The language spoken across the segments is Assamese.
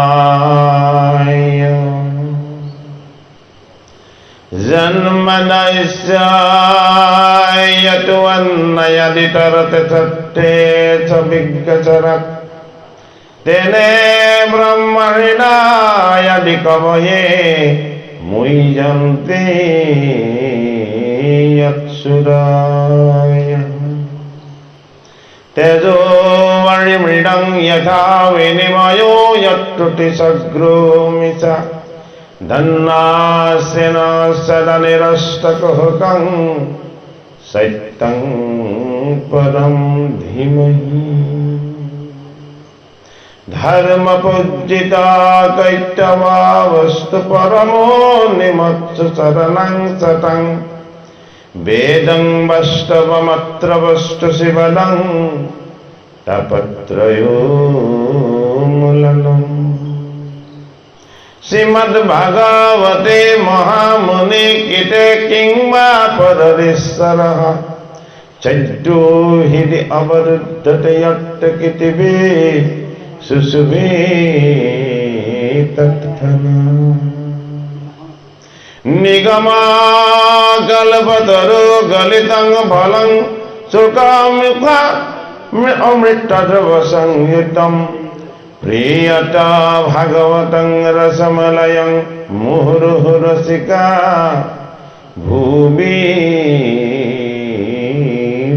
वासुदेवाय जन्मनस्याय त्वन्नयदितरते सत्ते च विज्ञचरत् तेने ब्रह्मणिनायदि कवये मुह्यन्ते यत्सुराय तेजो वरिमृडं यथा विनिमयो यत्तुतिसग्रोमिचा धन्नास्येन सदनिरस्तकुहकं सत्यं परं धीमहि धर्मपूजिता कैतवावस्तु परमो निमत्सु शरणं सतं वेदं वस्तवमत्र वस्तु शिवदं तपत्रयोमूलनम् श्रीमद्भागवते महामुनि कृते किंवा परमेश्वरः चैत्यो हृदि अवरुद्धते यत्कितिबे सुषुवे तत्थना निगमागल्पतरो गलितं फलं सुखामुखा अमृतद्रवसंयुतं प्रियता भागवतं रसमलयं मुहुर्मुहुरसिका भूमि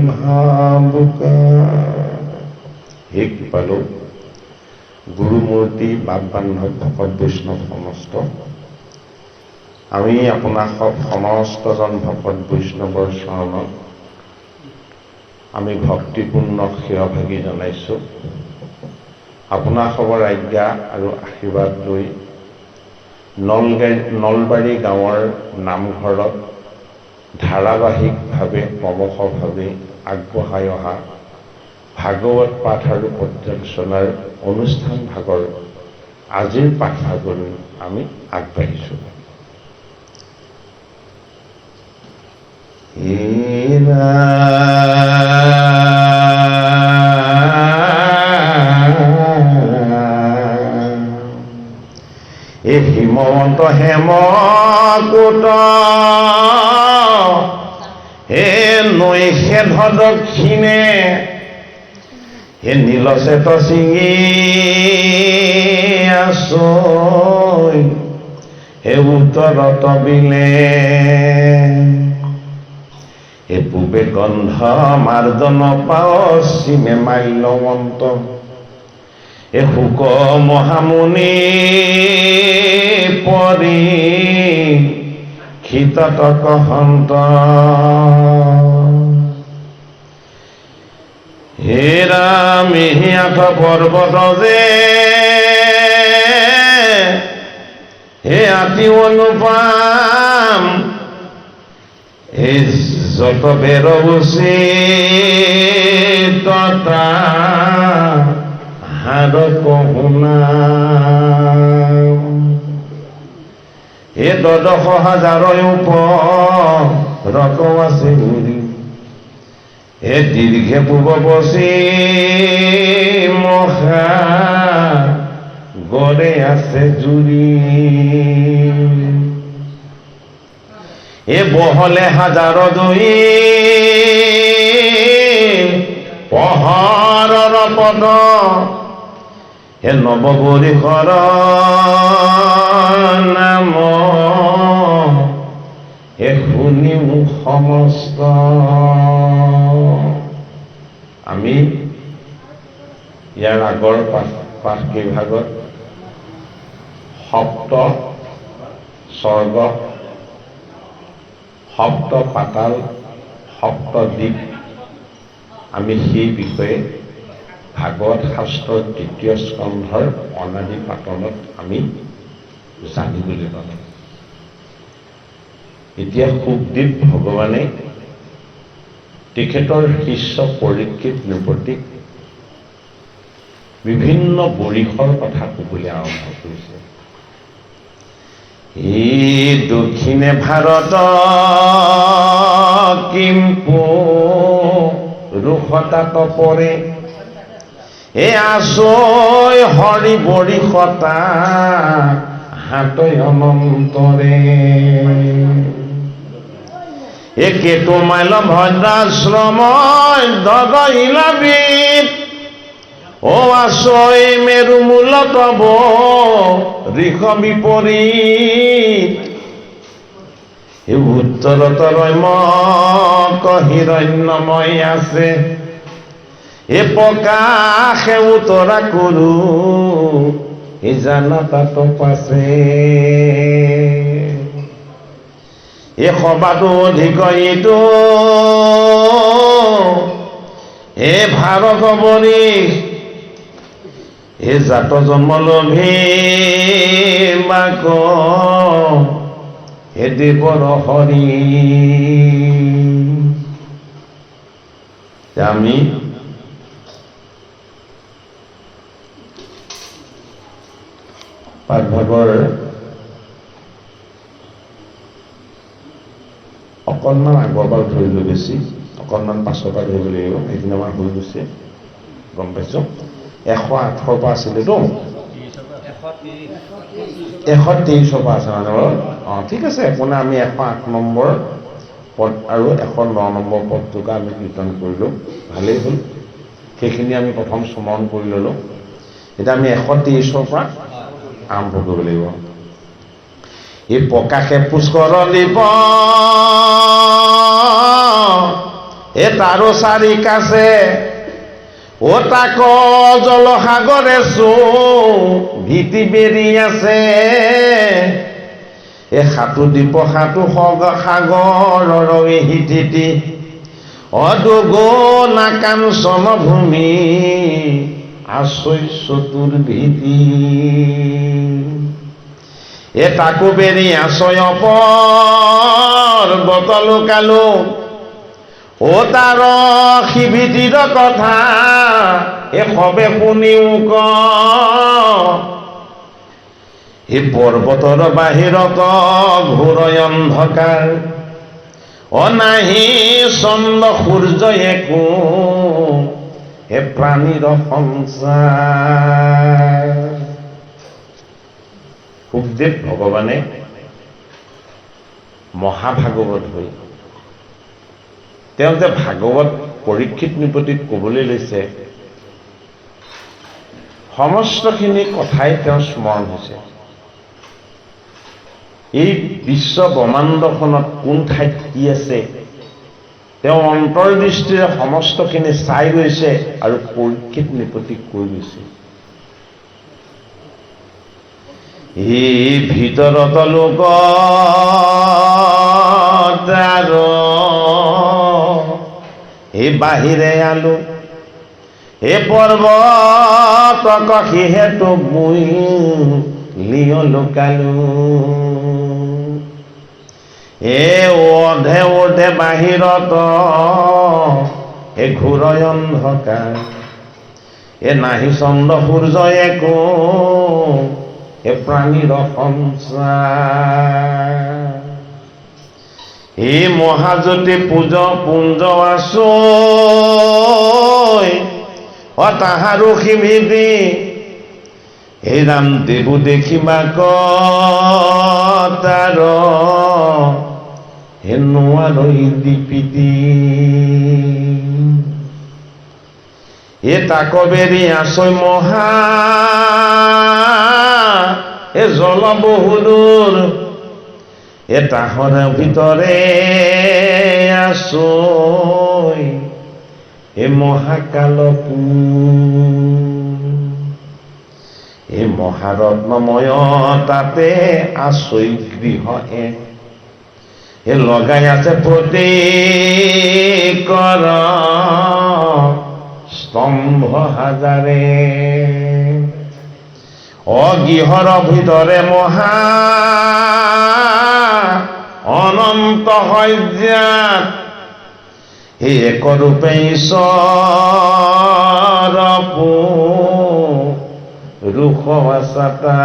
भावुका। एक पालो गुरुमूर्ति बाप बाন্ধৱ ভকত বৈষ্ণৱ সমস্ত আমি আপোনাক সমস্তজন ভকত বৈষ্ণৱৰ চৰণত আমি ভক্তিপূৰ্ণ সেৱাভাগী জনাইছোঁ। আপোনাসৱৰ আজ্ঞা আৰু আশীৰ্বাদ লৈ নলবাৰী গাঁৱৰ নামঘৰত ধাৰাবাহিকভাৱে ক্ৰমশভাৱে আগবঢ়াই অহা ভাগৱত পাঠ আৰু পৰ্যালোচনাৰ অনুষ্ঠান ভাগৰ আজিৰ পাঠ ভাগলৈ আমি আগবাঢ়িছোঁ। এই হিমৱন্ত হেমকূট হে নৈ খেধ দক্ষিণে হে নীলচেত চিঙি আছৈ হে উত্তৰত বিলে হে পূবে গন্ধ মাৰ্জন পশ্চিমে মাল্যৱন্ত হে শুক মহামুনি পৰি ক্ষিততক হন্ত হে ৰামে আঠ পৰ্বত যে হে আতি অনুপাম হে যত বেৰ উচি ততা হাৰ কহুনা হে ১০,০০০ ওপৰত আছে উৰি হে দীৰ্ঘে পূব পশ্চিম গড়ে আছে জুৰি এ বহলে ১০০০ দুই পহৰৰ পদ হে নৱবৰিষৰ নাম হে শুনি মোক সমস্ত। আমি ইয়াৰ আগৰ পাঠ কেইভাগত সপ্ত স্বৰ্গ, সপ্ত পাতাল, সপ্ত দ্বীপ আমি সেই বিষয়ে ভাগৱত শাস্ত্ৰৰ ২য় স্কন্ধৰ অনাদি পাতনত আমি জানিবলৈ পালোঁ। এতিয়া শুকদেৱ ভগৱানে তেখেতৰ শিষ্য পৰীক্ষিত নৃপতিক বিভিন্ন বৰিষৰ কথা ক'বলৈ আৰম্ভ কৰিছে। এই দক্ষিণে ভাৰত কিম্পু ৰুষতাত পৰে এ আছৈ হৰি বৰিষতা হাতৈ অনন্তৰে একে তোমাইল ভদ্ৰাশ্ৰমই দগইলাবিত ও আছৈ মেৰু মূল তব ঋষ বিপৰীত এই উত্তৰতৰৈ মক হিৰণ্যময় আছে এ প্ৰকাশে উতৰা কৰো এই জানতা তপাছে এ সবাতো অধিক এইটো এ ভাৰত বৰি এ জাত জন্ম লভি মাক হে দেৱৰ হৰি আমি পাঠভাগৰ অকণমান আগৰ পৰা ধৰি লৈ বেছি অকণমান পাছৰ পৰা ধৰিব লাগিব সেইখিনি আমাৰ হৈ গৈছে গম পাইছো 108ৰ পৰা আছিলেতো 123ৰ পৰা আছে মানে ঠিক আছে আপোনাৰ আমি 108 নম্বৰ পদ আৰু 109 নম্বৰ পদটোকে আমি কীৰ্তন কৰিলোঁ ভালেই হ'ল সেইখিনি আমি প্ৰথম স্মৰণ কৰি ল'লোঁ এতিয়া আমি 123ৰ পৰা আৰম্ভ কৰিব লাগিব এই প্ৰকাশে পুষ্কৰ দিব এ তাৰো চাৰি কাছে ও তাক জলসাগৰে চো ভীতি বেৰি আছে এ সাতু দ্বীপ সাতু সাগৰৰ হিতিতি অদুগুণা কাঞ্চন ভূমি আছৈ চতুৰ্ভীতি এ তাকো বেৰি আছৈ অপৰ্বত লুকালো ও তাৰ শিভিতিৰ কথা এ সবে শুনিও ক এই পৰ্বতৰ বাহিৰত ঘোৰ অন্ধকাৰ অনাহি চন্দ্ৰ সূৰ্য একো হে প্ৰাণীৰ সংসাৰ সুখদেৱ ভগৱানে মহাভাগৱত হৈ তেওঁ যে ভাগৱত পৰীক্ষিত নৃপতিক ক'বলৈ লৈছে সমস্তখিনি কথাই তেওঁ স্মৰণ হৈছে এই বিশ্ব ব্ৰহ্মাণ্ডখনত কোন ঠাইত কি আছে তেওঁ অন্তৰ্দৃষ্টিৰে সমস্তখিনি চাই গৈছে আৰু পৰীক্ষিত নৃপতিক কৈ গৈছে এই ভিতৰত লোকত আৰু এই বাহিৰে আলো এই পৰ্বত কহিহেতু মুই লিয় লুকালো এ ওধে ওধে বাহিৰত এ ঘোৰ অন্ধকাৰ এ নাহি চন্দ্ৰ সূৰ্য একো এ প্ৰাণীৰ সংসাৰ এই মহাজ্যোতি পূজ পুঞ্জ আছৈ তাহাৰো শিভিতি এই ৰামদেৱো দেখিবা তাৰ হে নোৱাৰৈ দীপিতি এ তাক বেৰি আছৈ মহা এ জল বহুদূৰ এ তাহৰ ভিতৰে আছৈ এ মহাকালপু এ মহাৰত্নময় তাতে আছৈ গৃহ এ লগাই আছে প্ৰত্যেকৰ স্তম্ভ হাজাৰে অগৃহৰ ভিতৰে মহা অনন্ত সজ্জাত হে একৰূপে ঈশ্বৰ ৰুখ আছাতা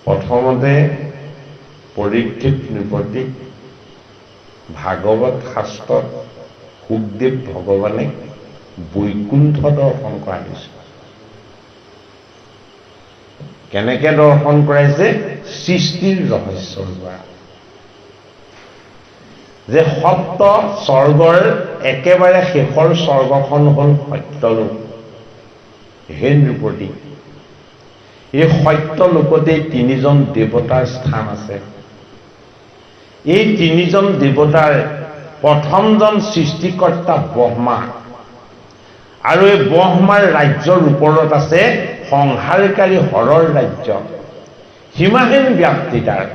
প্ৰথমতে পৰীক্ষিত নৃপতিক ভাগৱত শাস্ত্ৰত সুখদেৱ ভগৱানে বৈকুণ্ঠ দৰ্শন কৰাই দিছে। কেনেকে দৰ্শন কৰাইছে? সৃষ্টিৰ ৰহস্যৰ দ্বাৰা। যে সপ্ত স্বৰ্গৰ একেবাৰে শেষৰ স্বৰ্গখন হ'ল সত্যলোক। হে নৃপতি, এই সত্যলোকতেই তিনিজন দেৱতাৰ স্থান আছে। এই তিনিজন দেৱতাৰ প্ৰথমজন সৃষ্টিকৰ্তা ব্ৰহ্মা, আৰু এই ব্ৰহ্মাৰ ৰাজ্যৰ ওপৰত আছে সংহাৰকাৰী হৰৰ ৰাজ্য। সীমাহীন ব্যাপ্তি তাৰ।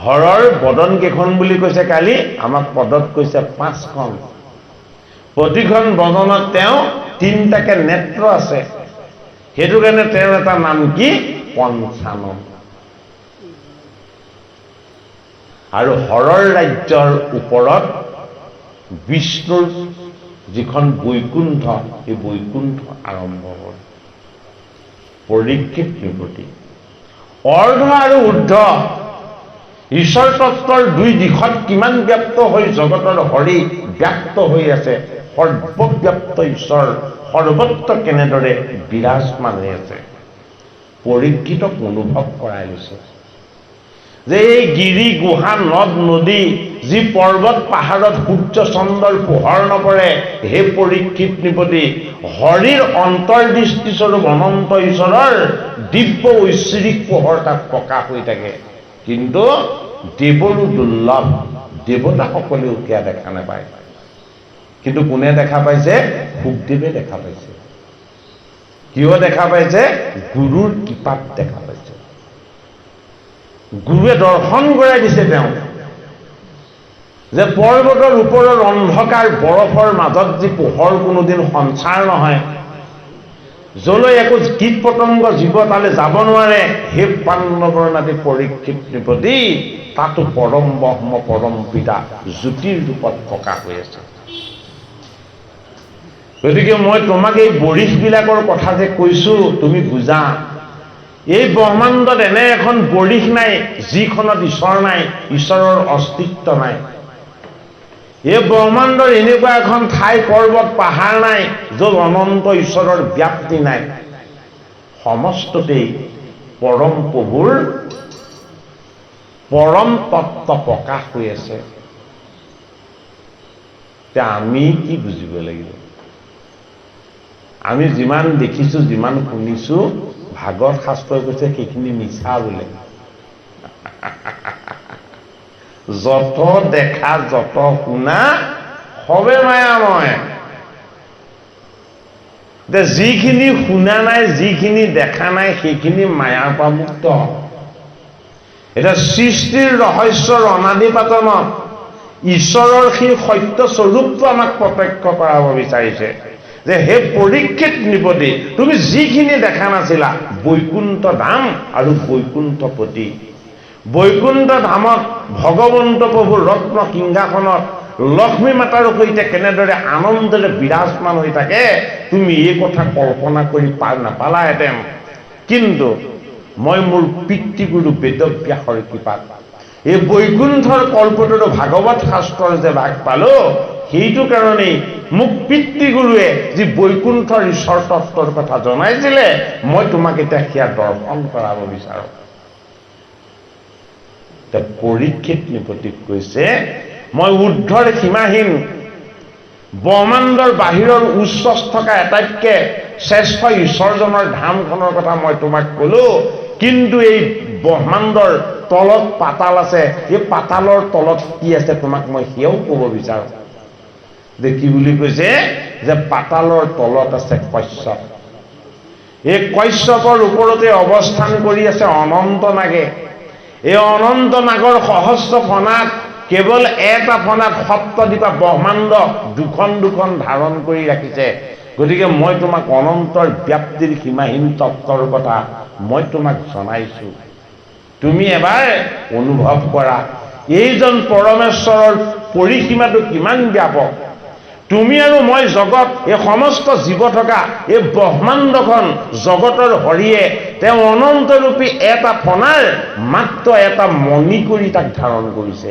হৰৰ বদন কেইখন বুলি কৈছে কালি, আমাক পদত কৈছে 5খন। প্ৰতিখন বদনত তেওঁ 3টাকে নেত্ৰ আছে। সেইটো কাৰণে তেওঁৰ এটা নাম কি? পঞ্চানন। আৰু হৰৰ ৰাজ্যৰ ওপৰত বিষ্ণুৰ যিখন বৈকুণ্ঠ, এই বৈকুণ্ঠ আৰম্ভ হ'ল। পৰীক্ষিত নৃপতি, অৰ্ধ আৰু ঊৰ্ধ্ব ঈশ্বৰ তত্ত্বৰ দুই দিশত কিমান ব্যক্ত হৈ জগতৰ হৰি ব্যক্ত হৈ আছে, সৰ্বব্যাপ্ত ঈশ্বৰ সৰ্বত্ৰ কেনেদৰে বিৰাজমান হৈ আছে, পৰীক্ষিতক অনুভৱ কৰাই লৈছে। যে এই গিৰি গুহা নদ নদী, যি পৰ্বত পাহাৰত সূৰ্য চন্দ্ৰৰ পোহৰ নপৰে, হে পৰীক্ষিত নৃপতি, হৰিৰ অন্তৰ্দৃষ্টিস্বৰূপ অনন্ত ঈশ্বৰৰ দিব্য ঐশ্বৰিক পোহৰ তাত প্ৰকাশ হৈ থাকে। কিন্তু দেৱৰো দুৰ্লভ, দেৱতাসকলেও সেয়া দেখা নাপায়। কিন্তু কোনে দেখা পাইছে? সুখদেৱে দেখা পাইছে। কিয় দেখা পাইছে? গুৰুৰ কৃপাত দেখা পাইছে। গুৰুৱে দৰ্শন কৰাই দিছে তেওঁ, যে পৰ্বতৰ ওপৰৰ অন্ধকাৰ বৰফৰ মাজত যি পোহৰ কোনোদিন সঞ্চাৰ নহয়, যলৈ একো কীট পতংগ জীৱ তালৈ যাব নোৱাৰে, হে পাণ্ডৱৰ নাতি পৰীক্ষিত নৃপতি, তাতো পৰম ব্ৰহ্ম পৰম পিতা জ্যোতিৰ ৰূপত প্ৰকাশ হৈ আছে। গতিকে মই তোমাক এই বৰিশবিলাকৰ কথা যে কৈছো, তুমি বুজা। এই ব্ৰহ্মাণ্ডত এনে এখন বৰিশ নাই যিখনত ঈশ্বৰ নাই, ঈশ্বৰৰ অস্তিত্ব নাই। এই ব্ৰহ্মাণ্ডৰ এনেকুৱা এখন ঠাই পৰ্বত পাহাৰ নাই য'ত অনন্ত ঈশ্বৰৰ ব্যাপ্তি নাই। সমস্ততেই পৰম প্ৰভুৰ পৰম তত্ত্ব প্ৰকাশ হৈ আছে। এতিয়া আমি কি বুজিব লাগিব? আমি যিমান দেখিছো, যিমান শুনিছো, ভাগৱত শাস্ত্ৰই কৈছে সেইখিনি মিছা বোলে। যত দেখা যত শুনা সবে মায়াময়। যিখিনি শুনা নাই, যিখিনি দেখা নাই, সেইখিনি মায়াৰ পৰা মুক্ত। এতিয়া সৃষ্টিৰ ৰহস্যৰ অনাদিপাতনত ঈশ্বৰৰ সেই সত্য স্বৰূপটো আমাক প্ৰত্যক্ষ কৰাব বিচাৰিছে। যে হে পৰীক্ষিত নৃপতি, তুমি যিখিনি দেখা নাছিলা, বৈকুণ্ঠ ধাম আৰু বৈকুণ্ঠপতি, বৈকুণ্ঠ ধামত ভগৱন্ত প্ৰভুৰ ৰত্ন সিংহাসনত লক্ষ্মী মাতাৰ সৈতে কেনেদৰে আনন্দেৰে বিৰাজমান হৈ থাকে, তুমি এই কথা কল্পনা কৰি নাপালাহেঁতেন। কিন্তু মই মোৰ পিতৃগুৰু বেদব্যাসৰ কৃপাত এই বৈকুণ্ঠৰ কল্পতৰু ভাগৱত শাস্ত্ৰৰ যে ভাগ পালো, সেইটো কাৰণেই মোক পিতৃগুৰুৱে যি বৈকুণ্ঠৰ ঈশ্বৰ তত্ত্বৰ কথা জনাইছিলে, মই তোমাক এতিয়া সেয়া দৰ্শন কৰাব বিচাৰো। পৰীক্ষিত নৃপতিক কৈছে, মই ঊৰ্ধ্বৰ সীমাহীন ব্ৰহ্মাণ্ডৰ বাহিৰৰ উচ্চত থকা আটাইতকৈ শ্ৰেষ্ঠ ঈশ্বৰজনৰ ধামখনৰ কথা মই তোমাক কলো, কিন্তু এই ব্ৰহ্মাণ্ডৰ তলত পাতাল আছে, এই পাতালৰ তলত কি আছে তোমাক মই সেয়াও ক'ব বিচাৰো। যে কি বুলি কৈছে? যে পাতালৰ তলত আছে কশ্যপ। এই কশ্যপৰ ওপৰতে অৱস্থান কৰি আছে অনন্ত নাগে। এই অনন্ত নাগৰ সহস্ৰ ফণাত কেৱল এটা ফণাত সপ্তদ্বীপা ব্ৰহ্মাণ্ড দুখন দুখন ধাৰণ কৰি ৰাখিছে। গতিকে মই তোমাক অনন্তৰ ব্যাপ্তিৰ সীমাহীন তত্ত্বৰ কথা মই তোমাক জনাইছো। তুমি এবাৰ অনুভৱ কৰা, এইজন পৰমেশ্বৰৰ পৰিসীমাটো কিমান ব্যাপক। তুমি আৰু মই জগত, এই সমস্ত জীৱ থকা এই ব্ৰহ্মাণ্ডখন জগতৰ হৰিয়ে তেওঁ অনন্তৰূপী এটা ফণাৰ মাত্ৰ এটা মণি কৰি তাক ধাৰণ কৰিছে।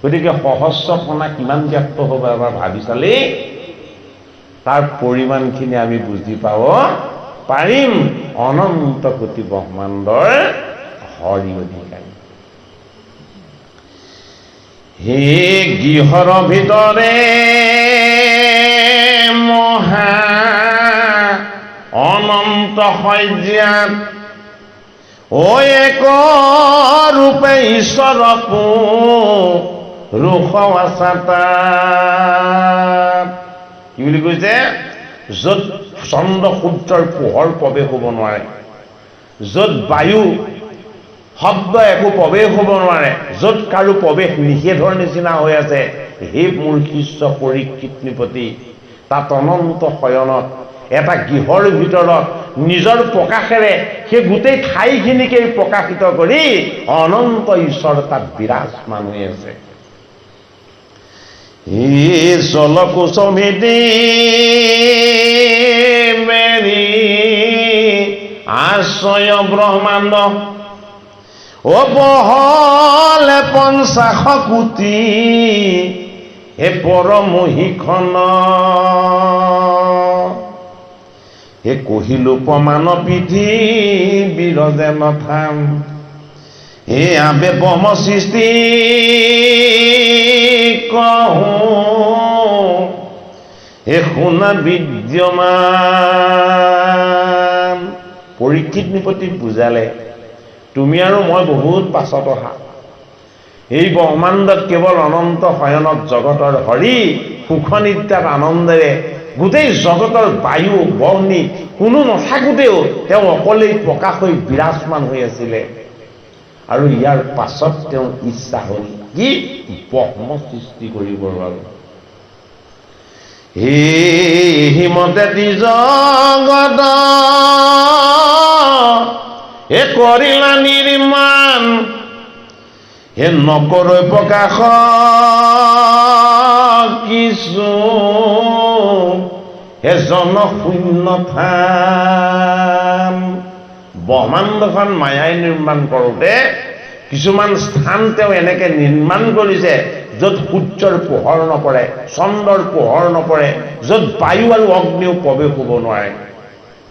গতিকে সহস্ৰপনা কিমান ব্যাপ্ত হ'ব এবাৰ ভাবি চালে তাৰ পৰিমাণখিনি আমি বুজি পাব পাৰিম। অনন্ত কোটি ব্ৰহ্মাণ্ডৰ হৰি অধিকাৰী। হে গৃহৰ ভিতৰে মহা অনন্ত সজ্জাত ঐ এক ৰূপে ঈশ্বৰ পুৰুষ আছাতা। কি বুলি কৈছে? য'ত চন্দ্ৰ সূৰ্যৰ পোহৰ প্ৰৱেশ হ'ব নোৱাৰে, য'ত বায়ু শব্দ একো প্ৰৱেশ হ'ব নোৱাৰে, য'ত কাৰো প্ৰৱেশ নিষেধৰ নিচিনা হৈ আছে, সেই মোৰ শিষ্য পৰীক্ষিত নৃপতি তাত অনন্ত শয়নত এটা গৃহৰ ভিতৰত নিজৰ প্ৰকাশেৰে সেই গোটেই ঠাইখিনিকে প্ৰকাশিত কৰি অনন্ত ঈশ্বৰ তাত বিৰাজমান হৈ আছে। ই জলকুচমিতি মেৰি আশ্ৰয় ব্ৰহ্মাণ্ড ও বহলে 50 কোটি হে পৰমহিখন হে কহিলো প্ৰমাণ পিঠি বিৰজে নথাম হে আবে ব্ৰহ্ম সৃষ্টি কহো হে শুনা বিদ্যমান। পৰীক্ষিত নৃপতিক বুজালে তুমি আৰু মই বহুত পাছত অহা, এই ব্ৰহ্মাণ্ডত কেৱল অনন্ত শয়নত জগতৰ হৰি সুখনিদ্ৰাত আনন্দেৰে গোটেই জগতৰ বায়ু বৰ্ণি কোনো নাথাকোঁতেও তেওঁ অকলেই প্ৰকাশ হৈ বিৰাজমান হৈ আছিলে। আৰু ইয়াৰ পাছত তেওঁ ইচ্ছা হ'ল কি ব্ৰহ্ম সৃষ্টি কৰিবৰ বাবে। হিমতে জগত হে কৰিলা নিৰ্মাণ হে নকৰৈ প্ৰকাশ কিছু হে জনশূন্য থান। ব্ৰহ্মাণ্ডখন মায়াই নিৰ্মাণ কৰোঁতে কিছুমান স্থান তেওঁ এনেকে নিৰ্মাণ কৰিছে য'ত সূৰ্যৰ পোহৰ নপৰে, চন্দ্ৰৰ পোহৰ নপৰে, য'ত বায়ু আৰু অগ্নিও প্ৰৱেশ হ'ব নোৱাৰে।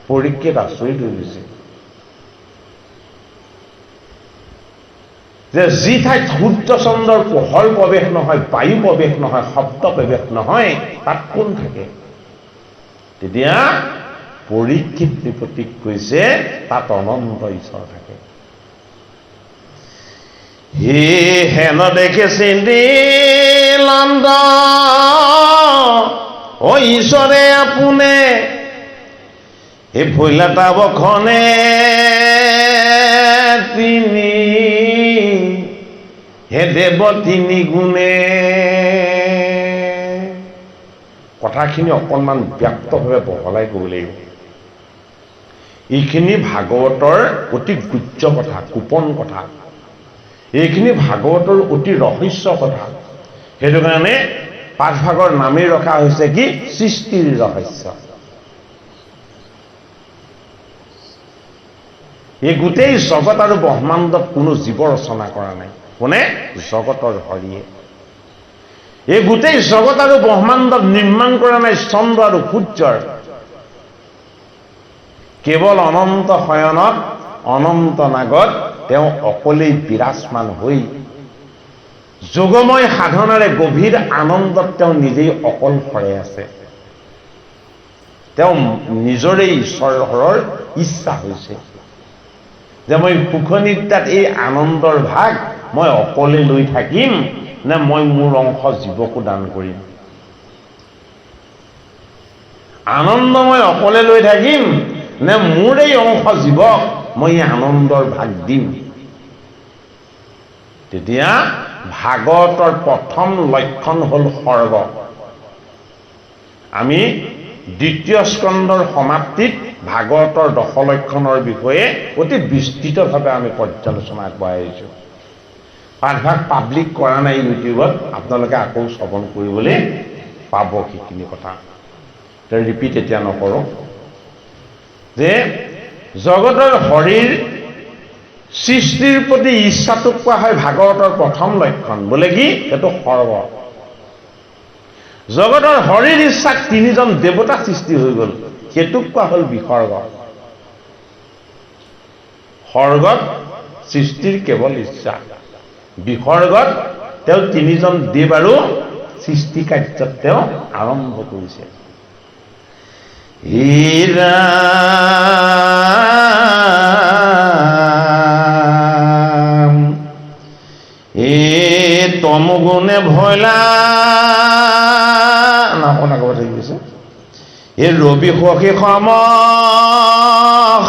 পৰীক্ষিত আচৰিত হৈ গৈছে যে যি ঠাইত সূৰ্য চন্দ্ৰৰ পোহৰ প্ৰৱেশ নহয়, বায়ু প্ৰৱেশ নহয়, শব্দ প্ৰৱেশ নহয়, তাত কোন থাকে? তেতিয়া পৰীক্ষিত নৃপতিক কৈছে তাত অনন্ত ঈশ্বৰ থাকে। হে হেন দেখে চিন্দিলান্দ ও ঈশ্বৰে আপোনে হে ভৈলাতা বখনে তিনি হে দেৱ তিনি গুণে। কথাখিনি অকণমান ব্যক্তভাৱে বহলাই ক'ব লাগিব। এইখিনি ভাগৱতৰ অতি গুহ্য কথা, গোপন কথা, এইখিনি ভাগৱতৰ অতি ৰহস্য কথা। সেইটো কাৰণে পাঠভাগৰ নামেই ৰখা হৈছে কি সৃষ্টিৰ ৰহস্য। এই গোটেই জগত আৰু ব্ৰহ্মাণ্ডত কোনো জীৱ ৰচনা কৰা নাই। কোনে? জগতৰ হৰিয়ে। এই গোটেই জগত আৰু ব্ৰহ্মাণ্ডত নিৰ্মাণ কৰা নাই চন্দ্ৰ আৰু সূৰ্যৰ। কেৱল অনন্ত শয়নত অনন্ত নাগত তেওঁ অকলেই বিৰাজমান হৈ যোগময় সাধনাৰে গভীৰ আনন্দত তেওঁ নিজেই অকলশৰে আছে। তেওঁ নিজৰেই ঈশ্বৰৰ ইচ্ছা হৈছে যে মই সুখনিদ্ৰাত এই আনন্দৰ ভাগ মই অকলে লৈ থাকিম নে মই মোৰ অংশ জীৱকো দান কৰিম। আনন্দ মই অকলে লৈ থাকিম নে মোৰ এই অংশ জীৱক মই আনন্দৰ ভাগ দিম। তেতিয়া ভাগৱতৰ প্ৰথম লক্ষণ হ'ল সৰ্গ। আমি দ্বিতীয় স্কন্ধৰ সমাপ্তিত ভাগৱতৰ দশলক্ষণৰ বিষয়ে অতি বিস্তৃতভাৱে আমি পৰ্যালোচনা আগবঢ়াই আহিছোঁ। পাঠভাগ পাব্লিক কৰা নাই ইউটিউবত, আপোনালোকে আকৌ শ্ৰৱণ কৰিবলৈ পাব সেইখিনি কথা। ৰিপিট এতিয়া নকৰোঁ যে জগতৰ হৰিৰ সৃষ্টিৰ প্ৰতি ইচ্ছাটোক কোৱা হয় ভাগৱতৰ প্ৰথম লক্ষণ বোলে কি এইটো সৰ্ব জগতৰ হৰিৰ ইচ্ছাক তিনিজন দেৱতা সৃষ্টি হৈ গ'ল সেইটোক কোৱা হ'ল বিসৰ্গ সৰ্গত সৃষ্টিৰ কেৱল ইচ্ছা বিসৰ্গত তেওঁ তিনিজন দেৱ আৰু সৃষ্টি কাৰ্যত তেওঁ আৰম্ভ কৰিছে তমগুণে ভয়লা নাপনা ক'ব থাকি গৈছে এই ৰবি সখী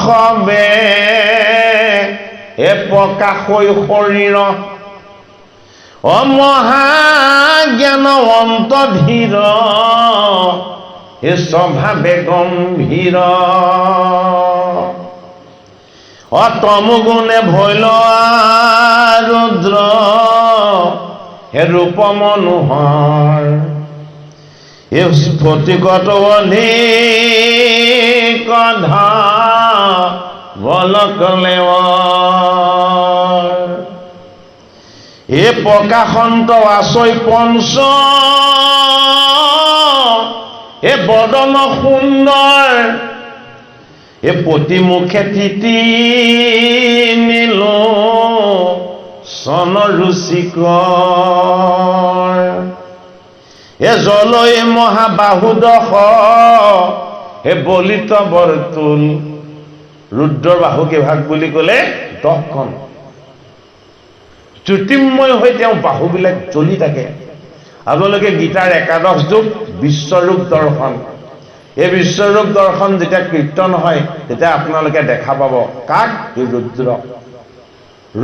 সমে এ প্ৰকাশ হৈ শৰীৰ অমহাজ্ঞান অন্তধীৰ এ স্বভাৱে গম্ভীৰ অতমগুণে ভৈল ৰুদ্ৰ হে ৰূপ মনোহৰ এ স্ফটিকত অধিক বলকলে এ প্ৰকাশন্ত আচৈ পঞ্চ এ বদন সুন্দৰ এ প্ৰতিমুখে তিতি নীল চন ৰুচিকৰ এ জলৈ মহাবাহুদশ হে বলিত বৰতুল ৰুদ্ৰৰ বাহু কেইভাগ বুলি ক'লে 10খন জ্যোতিৰ্ময় হৈ তেওঁ বাহুবিলাক জ্বলি থাকে আপোনালোকে গীতাৰ 11 যুগ বিশ্বৰূপ দৰ্শন এই বিশ্বৰূপ দৰ্শন যেতিয়া কীৰ্তন হয় তেতিয়া আপোনালোকে দেখা পাব কাক এই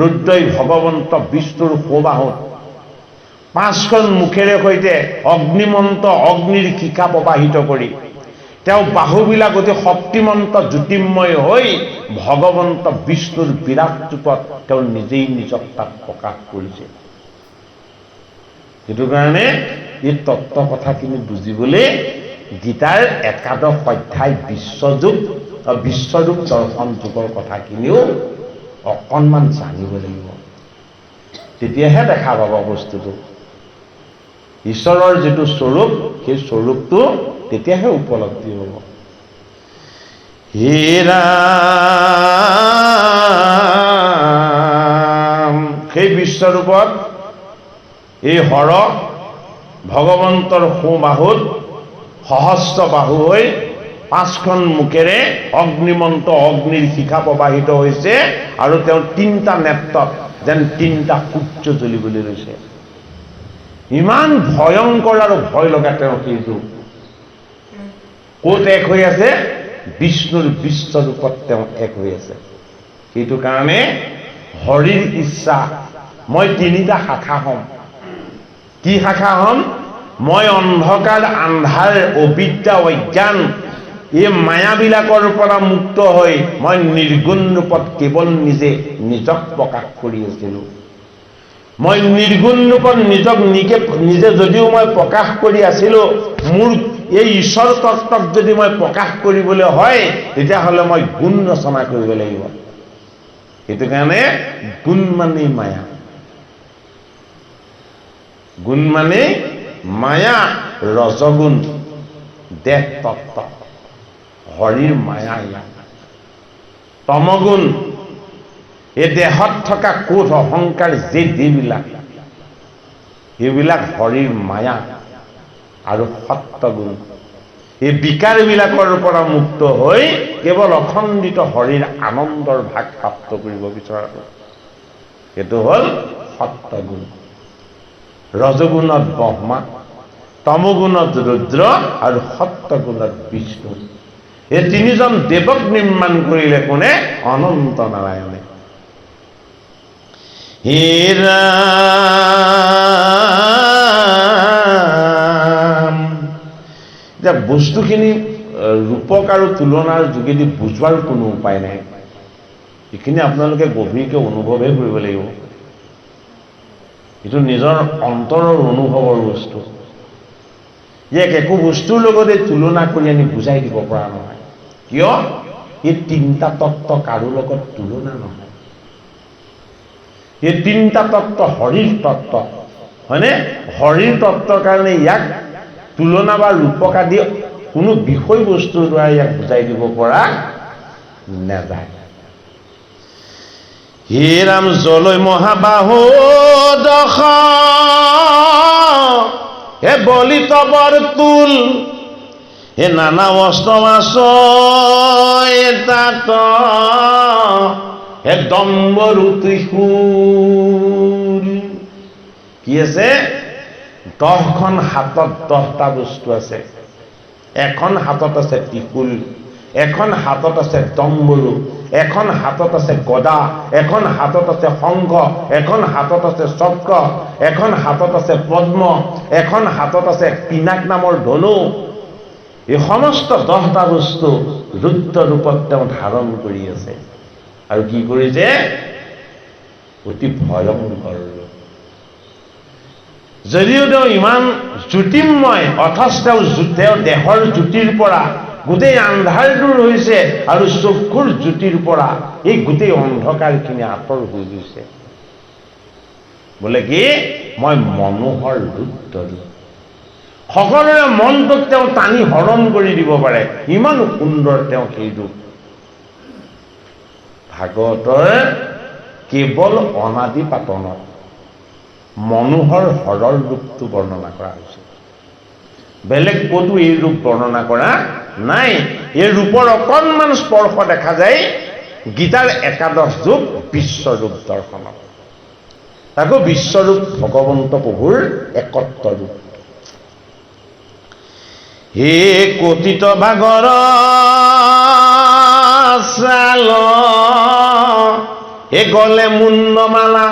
ৰুদ্ৰই ভগৱন্ত বিষ্ণুৰ সোঁবাহুত 5খন মুখেৰে সৈতে অগ্নিমন্ত অগ্নিৰ শিখা প্ৰবাহিত কৰি তেওঁ বাহুবিলাক অতি শক্তিমন্ত জ্যোতিৰ্ময় হৈ ভগৱন্ত বিষ্ণুৰ বিৰাট ৰূপত তেওঁ নিজেই নিজক তাত প্ৰকাশ কৰিছে সেইটো কাৰণে এই তত্ত্ব কথাখিনি বুজিবলৈ গীতাৰ 11 অধ্যায় বিশ্বৰূপ দৰ্শন যুগৰ কথাখিনিও অকণমান জানিব লাগিব তেতিয়াহে দেখা পাব বস্তুটো ঈশ্বৰৰ যিটো স্বৰূপ সেই স্বৰূপটো তেতিয়াহে উপলব্ধি হ'ব হে ৰাম সেই বিশ্বৰূপত এই হৰ ভগৱন্তৰ সোঁবাহুত সহস্ৰ বাহু হৈ 5খন মুখেৰে অগ্নিমন্ত অগ্নিৰ শিখা প্ৰবাহিত হৈছে আৰু তেওঁৰ 3টা নেত্ৰত যেন 3টা সূৰ্য জ্বলিবলৈ লৈছে ইমান ভয়ংকৰ আৰু ভয় লগা তেওঁ সেইটো ক'ত এক হৈ আছে বিষ্ণুৰ বিশ্বৰূপত তেওঁ এক হৈ আছে সেইটো কাৰণে হৰিৰ ইচ্ছা মই 3টা শাখা হ'ম কি শাখা হ'ম মই অন্ধকাৰ আন্ধাৰ অবিদ্যা অজ্ঞান এই মায়াবিলাকৰ পৰা মুক্ত হৈ মই নিৰ্গুণ ৰূপত কেৱল নিজক প্ৰকাশ কৰি আছিলোঁ মই নিৰ্গুণ ৰূপত নিজে যদিও মই প্ৰকাশ কৰি আছিলোঁ মোৰ এই ঈশ্বৰ তত্ত্বক যদি মই প্ৰকাশ কৰিবলৈ হয় তেতিয়াহ'লে মই গুণ ৰচনা কৰিব লাগিব সেইটো কাৰণে গুণ মানে মায়া গুণ মানে মায়া ৰজগুণ দেহ তত্ত্ব হৰিৰ মায়া ইয়াত তমগুণ এই দেহত থকা ক্ৰোধ অহংকাৰ এইবিলাক হৰিৰ মায়া আৰু সত্যগুণ এই বিকাৰবিলাকৰ পৰা মুক্ত হৈ কেৱল অখণ্ডিত হৰিৰ আনন্দৰ ভাগ প্ৰাপ্ত কৰিব বিচৰাটো এইটো হ'ল সত্যগুণ ৰজগুণত ব্ৰহ্মা তমগুণত ৰুদ্ৰ আৰু সত্যগুণত বিষ্ণু এই 3জন দেৱক নিৰ্মাণ কৰিলে কোনে অনন্ত নাৰায়ণে হে ৰাম এতিয়া বস্তুখিনি ৰূপক আৰু তুলনাৰ যোগেদি বুজোৱাৰ কোনো উপায় নাই এইখিনি আপোনালোকে গভীৰকৈ অনুভৱহে কৰিব লাগিব এইটো নিজৰ অন্তৰৰ অনুভৱৰ বস্তু ইয়াক একো বস্তুৰ লগতে তুলনা কৰি আনি বুজাই দিব পৰা নহয় কিয় এই 3টা তত্ত্ব কাৰো লগত তুলনা নহয় এই তিনিটা তত্ত্ব হৰিৰ তত্ত্ব, হয়নে? হৰিৰ তত্ত্বৰ কাৰণে ইয়াক তুলনা বা ৰূপক আদি কোনো বিষয়বস্তুৰ দ্বাৰা ইয়াক বুজাই দিব পৰা নাযায়। হে ৰাম জলৈ মহাবাহু দশ, হে বলি তবৰ তুল, হে নানা অস্ত্ৰ তাত, হে দম্বৰু ত্ৰিশূল। কি আছে? 10খন হাতত 10টা বস্তু আছে। এখন হাতত আছে ত্ৰিশূল, এখন হাতত আছে দম্বৰু, এখন হাতত আছে গদা, এখন হাতত আছে শংখ, এখন হাতত আছে চক্ৰ, এখন হাতত আছে পদ্ম, এখন হাতত আছে পিনাক নামৰ ধনু। এই সমস্ত 10টা বস্তু ৰুদ্ৰ ৰূপত তেওঁ ধাৰণ কৰি আছে। আৰু কি কৰিছে? অতি ভয়ংকৰ। যদিও তেওঁ ইমান জ্যোতিৰ্ময়, অথচ তেওঁ দেহৰ জ্যোতিৰ পৰা গোটেই আন্ধাৰ দূৰ হৈছে আৰু চক্ষুৰ জ্যোতিৰ পৰা এই গোটেই অন্ধকাৰখিনি আঁতৰ হৈ গৈছে। বোলে কি? মই মনোহৰ ৰুদ্ৰ ৰূপ। সকলোৰে মনটোক তেওঁ টানি হৰণ কৰি দিব পাৰে, ইমান সুন্দৰ তেওঁ সেই ৰূপ। ভাগৱতৰ কেৱল অনাদি পাতনত মনোহৰ হৰৰ ৰূপটো বৰ্ণনা কৰা হৈছে। বেলেগ ক'তো এই ৰূপ বৰ্ণনা কৰা নাই। এই ৰূপৰ অকণমান স্পৰ্শ দেখা যায় গীতাৰ 11 যুগ বিশ্বৰূপ দৰ্শনত। তাকো বিশ্বৰূপ ভগৱন্ত প্ৰভুৰ একত্ব ৰূপ। হে কথিত ভাগৰ চাল, হে গলে মুণ্ডমালা,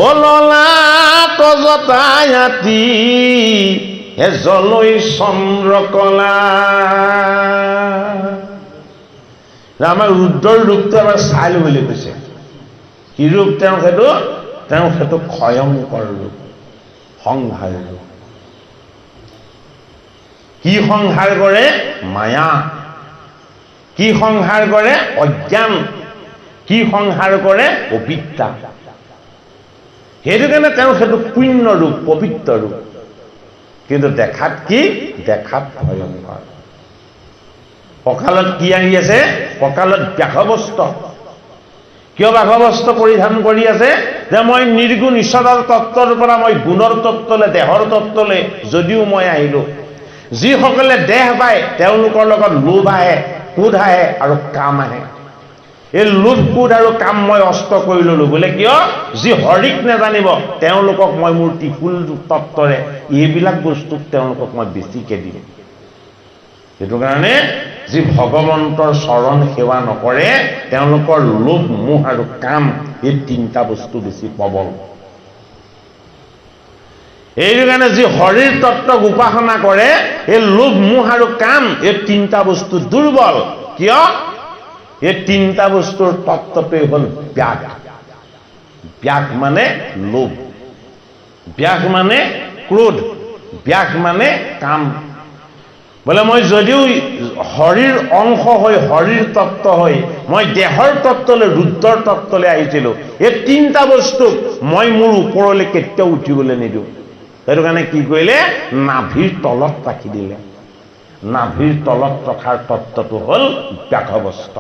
ও ললাট জটায়াতি, হে জলৈ চন্দ্ৰকলা। আমাৰ ৰুদ্ৰৰ ৰূপটো এবাৰ চাই বুলি কৈছে। কি ৰূপ তেওঁ সেইটো? তেওঁ সেইটো ভয়ংকৰ ৰূপ, সংহাৰ ৰূপ। কি সংহাৰ কৰে? মায়া। কি সংহাৰ কৰে? অজ্ঞান। কি সংহাৰ কৰে? অবিদ্যা। সেইটো কাৰণে তেওঁ সেইটো পুণ্য ৰূপ, পবিত্ৰ ৰূপ। কিন্তু দেখাত কি? দেখাত ভয়ংকৰ। কঁকালত কি আহি আছে? কঁকালত বাঘবস্ত্ৰ। কিয় বাঘবস্ত্ৰ পৰিধান কৰি আছে? যে মই নিৰ্গুণ ঈশ্বৰৰ তত্ত্বৰ পৰা মই গুণৰ তত্ত্বলৈ, দেহৰ তত্ত্বলৈ যদিও মই আহিলো। যিসকলে দেহ পায় তেওঁলোকৰ লগত লোভ আহে, ক্ৰোধ আহে আৰু কাম আহে। এই লোভ, ক্ৰোধ আৰু কাম মই অস্ত্ৰ কৰি ললো। বোলে কিয়? যি হৰিক নেজানিব তেওঁলোকক মই মোৰ ত্ৰিশূল তত্ত্বৰে এইবিলাক বস্তুক তেওঁলোকক মই বেছিকে দিম। সেইটো কাৰণে যি ভগৱন্তৰ চৰণ সেৱা নকৰে তেওঁলোকৰ লোভ, মোহ আৰু কাম, এই 3টা বস্তু বেছি প্ৰবল। এইটো কাৰণে যি হৰিৰ তত্ত্বক উপাসনা কৰে এই লোভ, মোহ আৰু কাম, এই 3টা বস্তু দুৰ্বল। কিয়? এই 3টা বস্তুৰ তত্ত্বটোৱেই হ'ল ব্যাগ। ব্যাগ মানে লোভ, ব্যাগ মানে ক্ৰোধ, ব্যাগ মানে কাম। বোলে মই যদিও হৰিৰ অংশ হৈ, হৰিৰ তত্ত্ব হৈ মই দেহৰ তত্ত্বলৈ, ৰুদ্ৰৰ তত্ত্বলৈ আহিছিলো, এই 3টা বস্তুক মই মোৰ ওপৰলৈ কেতিয়াও উঠিবলৈ নিদিওঁ। সেইটো কাৰণে কি কৰিলে? নাভিৰ তলত ৰাখি দিলে। নাভিৰ তলত ৰখাৰ তত্ত্বটো হ'ল বাঘবস্ত্ৰ।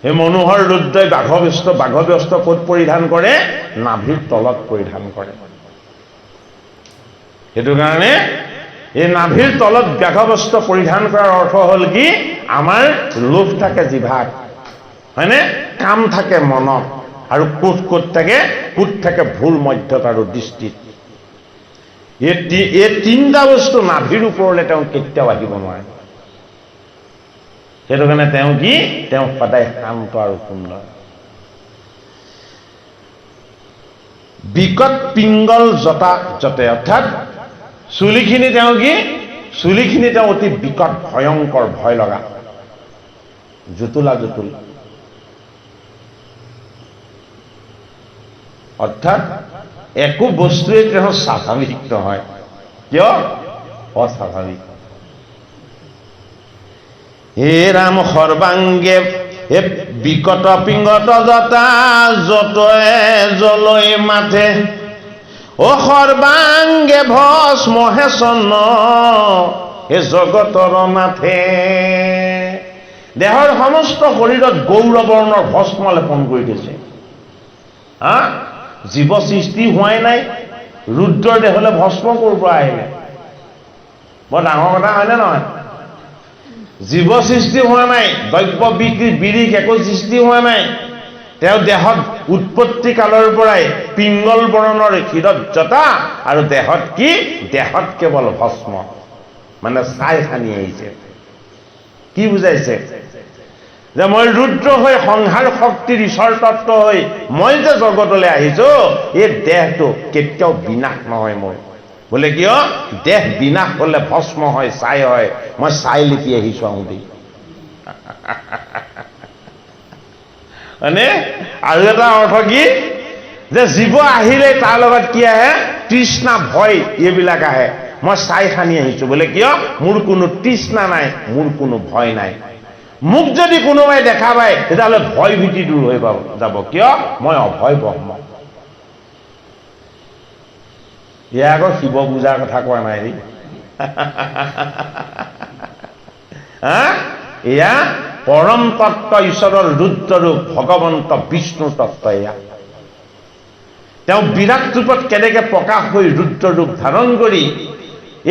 সেই মনোহৰ ৰুদ্ৰই বাঘবস্ত্ৰ ক'ত পৰিধান কৰে? নাভিৰ তলত পৰিধান কৰে। সেইটো কাৰণে এই নাভিৰ তলত বাঘবস্ত্ৰ পৰিধান কৰাৰ অৰ্থ হ'ল কি? আমাৰ লোভ থাকে জিভাত, হয়নে? কাম থাকে মনত, আৰু ক্ৰোধ ক'ত থাকে? ক্ৰোধ থাকে ভুল মধ্যত আৰু দৃষ্টিত। এই 3টা বস্তু নাভিৰ ওপৰলৈ তেওঁ কেতিয়াও আহিব নোৱাৰে। সেইটো কাৰণে তেওঁ কি? তেওঁ সদায় শান্ত আৰু সুন্দৰ। বিকট পিংগল জটা জতে, অৰ্থাৎ চুলিখিনি তেওঁ কি? চুলিখিনি তেওঁ অতি বিকট, ভয়ংকৰ, ভয় লগা, জুতুলা জুতুল। অৰ্থাৎ একো বস্তুৱে তেওঁ স্বাভাৱিক নহয়। কিয়? অস্বাভাৱিক। হে ৰাম সৰ্বাংগে এ বিকট পিংগত জতা যতয়ে জলৈ মাথে ও সৰ্বাংগে ভস্মহে চন্ন এ জগতৰ নাথে। দেহৰ সমস্ত শৰীৰত গৌৰবৰ্ণৰ ভস্ম লেপন কৰি দিছে। জীৱ সৃষ্টি হোৱাই নাই, ৰুদ্ৰৰ দেহলৈ ভস্ম ক'ৰ পৰা আহিলে? বৰ ডাঙৰ কথা হয়নে নহয়? জীৱ সৃষ্টি হোৱা নাই, দ্ৰব্য বিক্ৰী বিৰিখ একো সৃষ্টি হোৱা নাই। তেওঁ দেহত উৎপত্তি কালৰ পৰাই পিংগল বৰণৰ শিৰত জটা আৰু দেহত কি? দেহত কেৱল ভস্ম, মানে ছাই সানি আহিছে। কি বুজাইছে? যে মই ৰুদ্ৰ হৈ সংহাৰ শক্তিৰ ঈশ্বৰ তত্ত্ব হৈ মই যে জগতলৈ আহিছো, এই দেহটো কেতিয়াও বিনাশ নহয় মোৰ। বোলে কিয়? দেহ বিনাশ হলে ভস্ম হয়, ছাই হয়। মই ছাই লিপি আহিছো আহোঁতে। মানে আৰু এটা অৰ্থ কি? যে জীৱ আহিলে তাৰ লগত কি আহে? তৃষ্ণা ভয় এইবিলাক আহে। মই ছাই সানি আহিছো। বোলে কিয়? মোৰ কোনো তৃষ্ণা নাই, মোৰ কোনো ভয় নাই। মোক যদি কোনোবাই দেখা পায় তেতিয়াহ'লে ভয় ভীতি দূৰ হৈ যাব। কিয়? মই অভয় ব্ৰহ্ম। এয়া আকৌ শিৱ পূজাৰ কথা কোৱা নাই। এয়া পৰম তত্ত্ব ঈশ্বৰৰ ৰুদ্ৰৰূপ ভগৱন্ত বিষ্ণু তত্ত্ব। এয়া তেওঁ বিৰাট ৰূপত কেনেকে প্ৰকাশ হৈ ৰুদ্ৰ ৰূপ ধাৰণ কৰি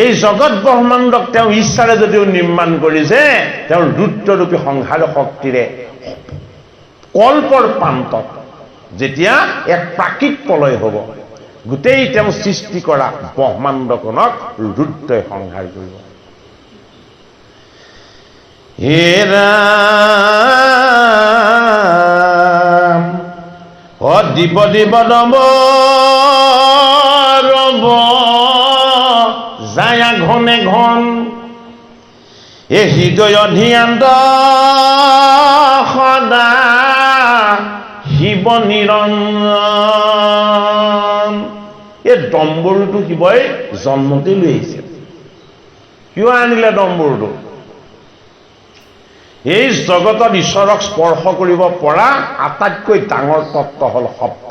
এই জগত ব্ৰহ্মাণ্ডক তেওঁ ইচ্ছাৰে যদিও নিৰ্মাণ কৰিছে, তেওঁৰ ৰুদ্ৰৰূপী সংহাৰ শক্তিৰে কল্পৰ প্ৰান্তত যেতিয়া এক প্ৰাকৃত প্ৰলয় হ'ব, গোটেই তেওঁ সৃষ্টি কৰা ব্ৰহ্মাণ্ডখনক ৰুদ্ৰই সংহাৰ কৰিব। হে ৰাম দিব দিব নব ৰব যায় ঘনে ঘন এ হৃদয় ধ্যান সদা শিৱ নিৰঞ্জন। এই ডম্বৰুটো শিৱই জন্মতে লৈ আহিছে। কিয় আনিলে ডম্বৰুটো? এই জগতত ঈশ্বৰক স্পৰ্শ কৰিব পৰা আটাইতকৈ ডাঙৰ তত্ত্ব হ'ল শব্দ।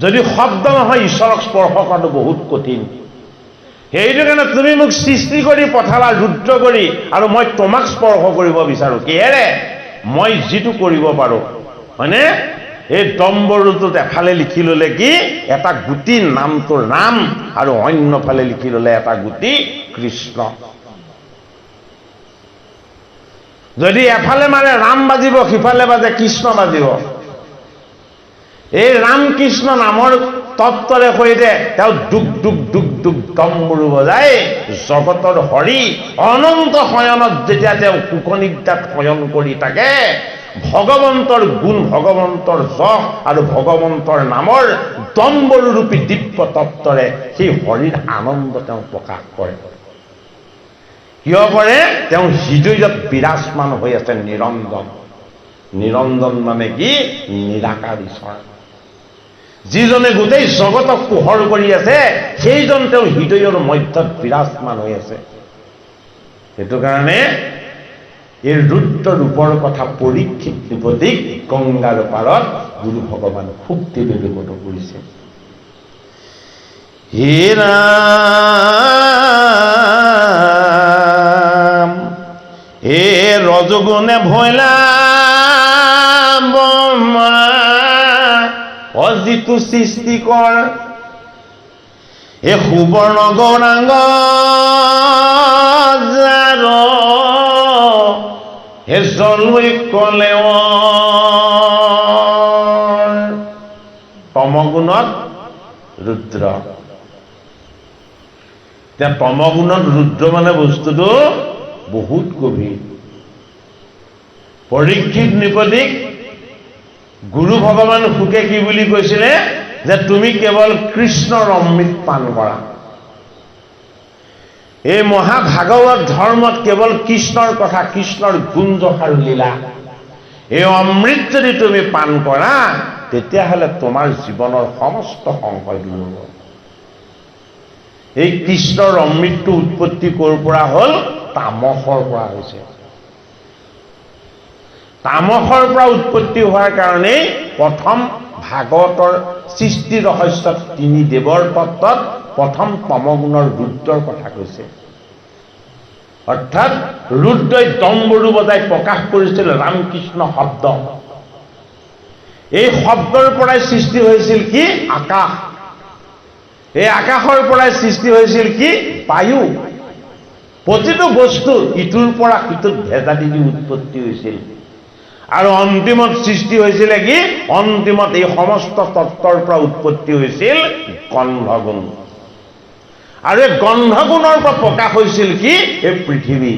যদি শব্দ নহয় ঈশ্বৰক স্পৰ্শ কৰাটো বহুত কঠিন। সেইটো কাৰণে তুমি মোক সৃষ্টি কৰি পঠালা ৰুদ্ৰ কৰি, আৰু মই তোমাক স্পৰ্শ কৰিব বিচাৰো। কিহেৰে? মই যিটো কৰিব পাৰো, হয়নে? এই ডম্বৰুটোত এফালে লিখি ললে কি? এটা গুটি নামটো ৰাম, আৰু অন্যফালে লিখি ললে এটা গুটি কৃষ্ণ। যদি এফালে মানে ৰাম বাজিব, সিফালে বাজে কৃষ্ণ বাজিব। এই ৰাম কৃষ্ণ নামৰ তত্ত্বৰে সৈতে তেওঁ দুগ দুগ দুগ দুগ ডম্বৰু বজাই জগতৰ হৰি অনন্ত শয়নত যেতিয়া তেওঁ কুকনিদ্ৰাত শয়ন কৰি থাকে, ভগৱন্তৰ গুণ, ভগৱন্তৰ যশ আৰু ভগৱন্তৰ নামৰ ডম্বৰুৰূপী দিব্য তত্ত্বৰে সেই হৰিৰ আনন্দ তেওঁ প্ৰকাশ কৰে। কিয় কৰে? তেওঁ হৃদয়ত বিৰাজমান হৈ আছে নিৰঞ্জন। নিৰঞ্জন মানে কি? নিৰাকাৰ ঈশ্বৰ। যিজনে গোটেই জগতক পোহৰ কৰি আছে, সেইজন তেওঁ হৃদয়ৰ মধ্যত বিৰাজমান হৈ আছে। সেইটো কাৰণে এই ৰুদ্ৰ ৰূপৰ কথা পৰীক্ষিত নৃপতিক গংগাৰ পাৰত গুৰু ভগৱান সুক্তি নিৰূপণ কৰিছে। হে ৰাম হে ৰজগুণে ভৈলা ব্ৰহ্মা অজিতু সৃষ্টি কৰ এ সুবৰ্ণ গৌৰাংগ জাৰ হে জলৈ কলে তমগুণত ৰুদ্ৰ। এতিয়া তমগুণত ৰুদ্ৰ মানে বস্তুটো বহুত গভীৰ। পৰীক্ষিত নৃপতিক গুৰু ভগৱান সুকে কি বুলি কৈছিলে? যে তুমি কেৱল কৃষ্ণৰ অমৃত পান কৰা। এই মহাভাগৱত ধৰ্মত কেৱল কৃষ্ণৰ কথা, কৃষ্ণৰ গুণযশ আৰু লীলা, এই অমৃত যদি তুমি পান কৰা, তেতিয়াহ'লে তোমাৰ জীৱনৰ সমস্ত সংশয় দূৰ হ'ব। এই কৃষ্ণৰ অমৃতটো উৎপত্তি ক'ৰ পৰা হ'ল? তামসৰ পৰা হৈছে। তামসৰ পৰা উৎপত্তি হোৱাৰ কাৰণেই প্ৰথম ভাগৱতৰ সৃষ্টি ৰহস্যত তিনি দেৱৰ তত্ত্বত প্ৰথম তমগুণৰ ৰুদ্ৰৰ কথা কৈছে। অৰ্থাৎ ৰুদ্ৰই ডম্বৰু বজাই প্ৰকাশ কৰিছিল ৰামকৃষ্ণ শব্দ। এই শব্দৰ পৰাই সৃষ্টি হৈছিল কি? আকাশ। এই আকাশৰ পৰাই সৃষ্টি হৈছিল কি? বায়ু। প্ৰতিটো বস্তু ইটোৰ পৰা সিটোত ভেজা দি উৎপত্তি হৈছিল। আৰু অন্তিমত সৃষ্টি হৈছিলে কি? অন্তিমত এই সমস্ত তত্ত্বৰ পৰা উৎপত্তি হৈছিল গন্ধগুণ। আৰু এই গন্ধগুণৰ পৰা প্ৰকাশ হৈছিল কি? এই পৃথিৱী।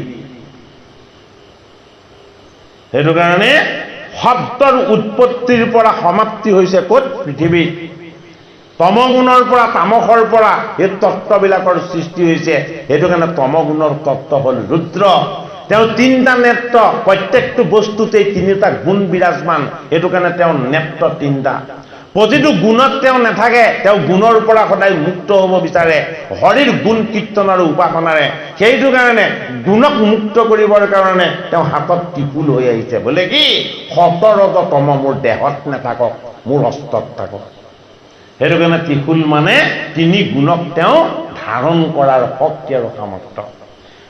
সেইটো কাৰণে শব্দৰ উৎপত্তিৰ পৰা সমাপ্তি হৈছে ক'ত? পৃথিৱীত। তমগুণৰ পৰা তামসৰ পৰা এই তত্ত্ববিলাকৰ সৃষ্টি হৈছে। সেইটো কাৰণে তমগুণৰ তত্ত্ব হ'ল ৰুদ্ৰ। তেওঁ তিনিটা নেত্ৰ, প্ৰত্যেকটো বস্তুতেই তিনিটা গুণ বিৰাজমান। সেইটো কাৰণে তেওঁ নেত্ৰ তিনিটা। প্ৰতিটো গুণত তেওঁ নাথাকে, তেওঁ গুণৰ পৰা সদায় মুক্ত হ'ব বিচাৰে হৰিৰ গুণ কীৰ্তন আৰু উপাসনাৰে। সেইটো কাৰণে গুণক মুক্ত কৰিবৰ কাৰণে তেওঁ হাতত ত্ৰিশূল হৈ আহিছে। বোলে কি? সতৰজ তম মোৰ দেহত নাথাকক, মোৰ হস্তত থাকক। সেইটো কাৰণে ত্ৰিশূল মানে তিনি গুণক তেওঁ ধাৰণ কৰাৰ শক্তি আৰু সামৰ্থ্য।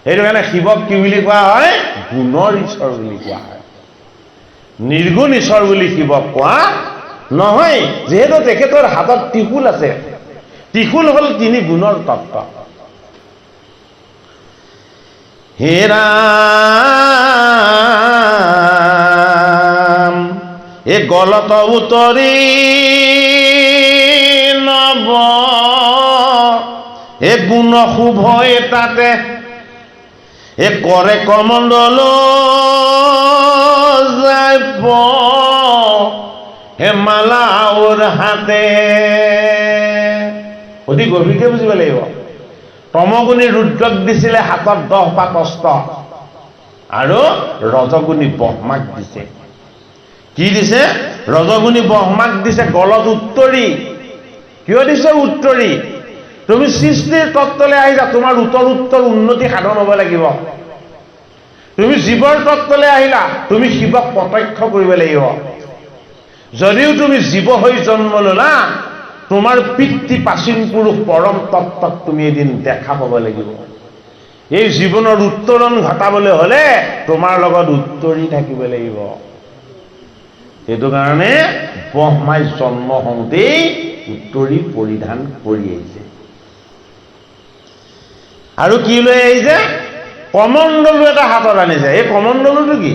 সেইটো কাৰণে শিৱক কি বুলি কোৱা হয়? গুণৰ ঈশ্বৰ বুলি কোৱা হয়। নিৰ্গুণ ঈশ্বৰ বুলি শিৱক কোৱা নহয়, যিহেতু তেখেতৰ হাতত ত্ৰিশূল আছে। ত্ৰিশূল হ'ল তিনি গুণৰ তত্ত্ব। হে ৰাম এ গলত উতৰি নব এ গুণ শুভ তাতে এ কৰে কমণ্ডল যায় হে মালা ওৰ হাতে। অতি গভীৰকৈ বুজিব লাগিব। তমগুণী ৰুদ্ৰক দিছিলে হাতত 10 পাত অস্ত্ৰ, আৰু ৰজগুণী ব্ৰহ্মাক দিছে। কি দিছে? ৰজগুণী ব্ৰহ্মাক দিছে গলত উত্তৰি। কিয় দিছে উত্তৰি? তুমি সৃষ্টিৰ তত্ত্বলৈ আহিছা, তোমাৰ উত্তৰ উন্নতি সাধন হ'ব লাগিব। তুমি জীৱৰ তত্ত্বলৈ আহিলা, তুমি শিৱক প্ৰত্যক্ষ কৰিব লাগিব। যদিও তুমি জীৱ হৈ জন্ম ললা, তোমাৰ পিতৃ প্ৰাচীন পুৰুষ পৰম তত্ত্বক তুমি এদিন দেখা পাব লাগিব। এই জীৱনৰ উত্তৰণ ঘটাবলৈ হলে তোমাৰ লগত উত্তৰি থাকিব লাগিব। সেইটো কাৰণে ব্ৰহ্মাই জন্ম হওঁতেই উত্তৰি পৰিধান কৰি আহিছে। আৰু কি লৈ আহিছে? কমণ্ডলু এটা হাতত আনিছে। এই কমণ্ডলুটো কি?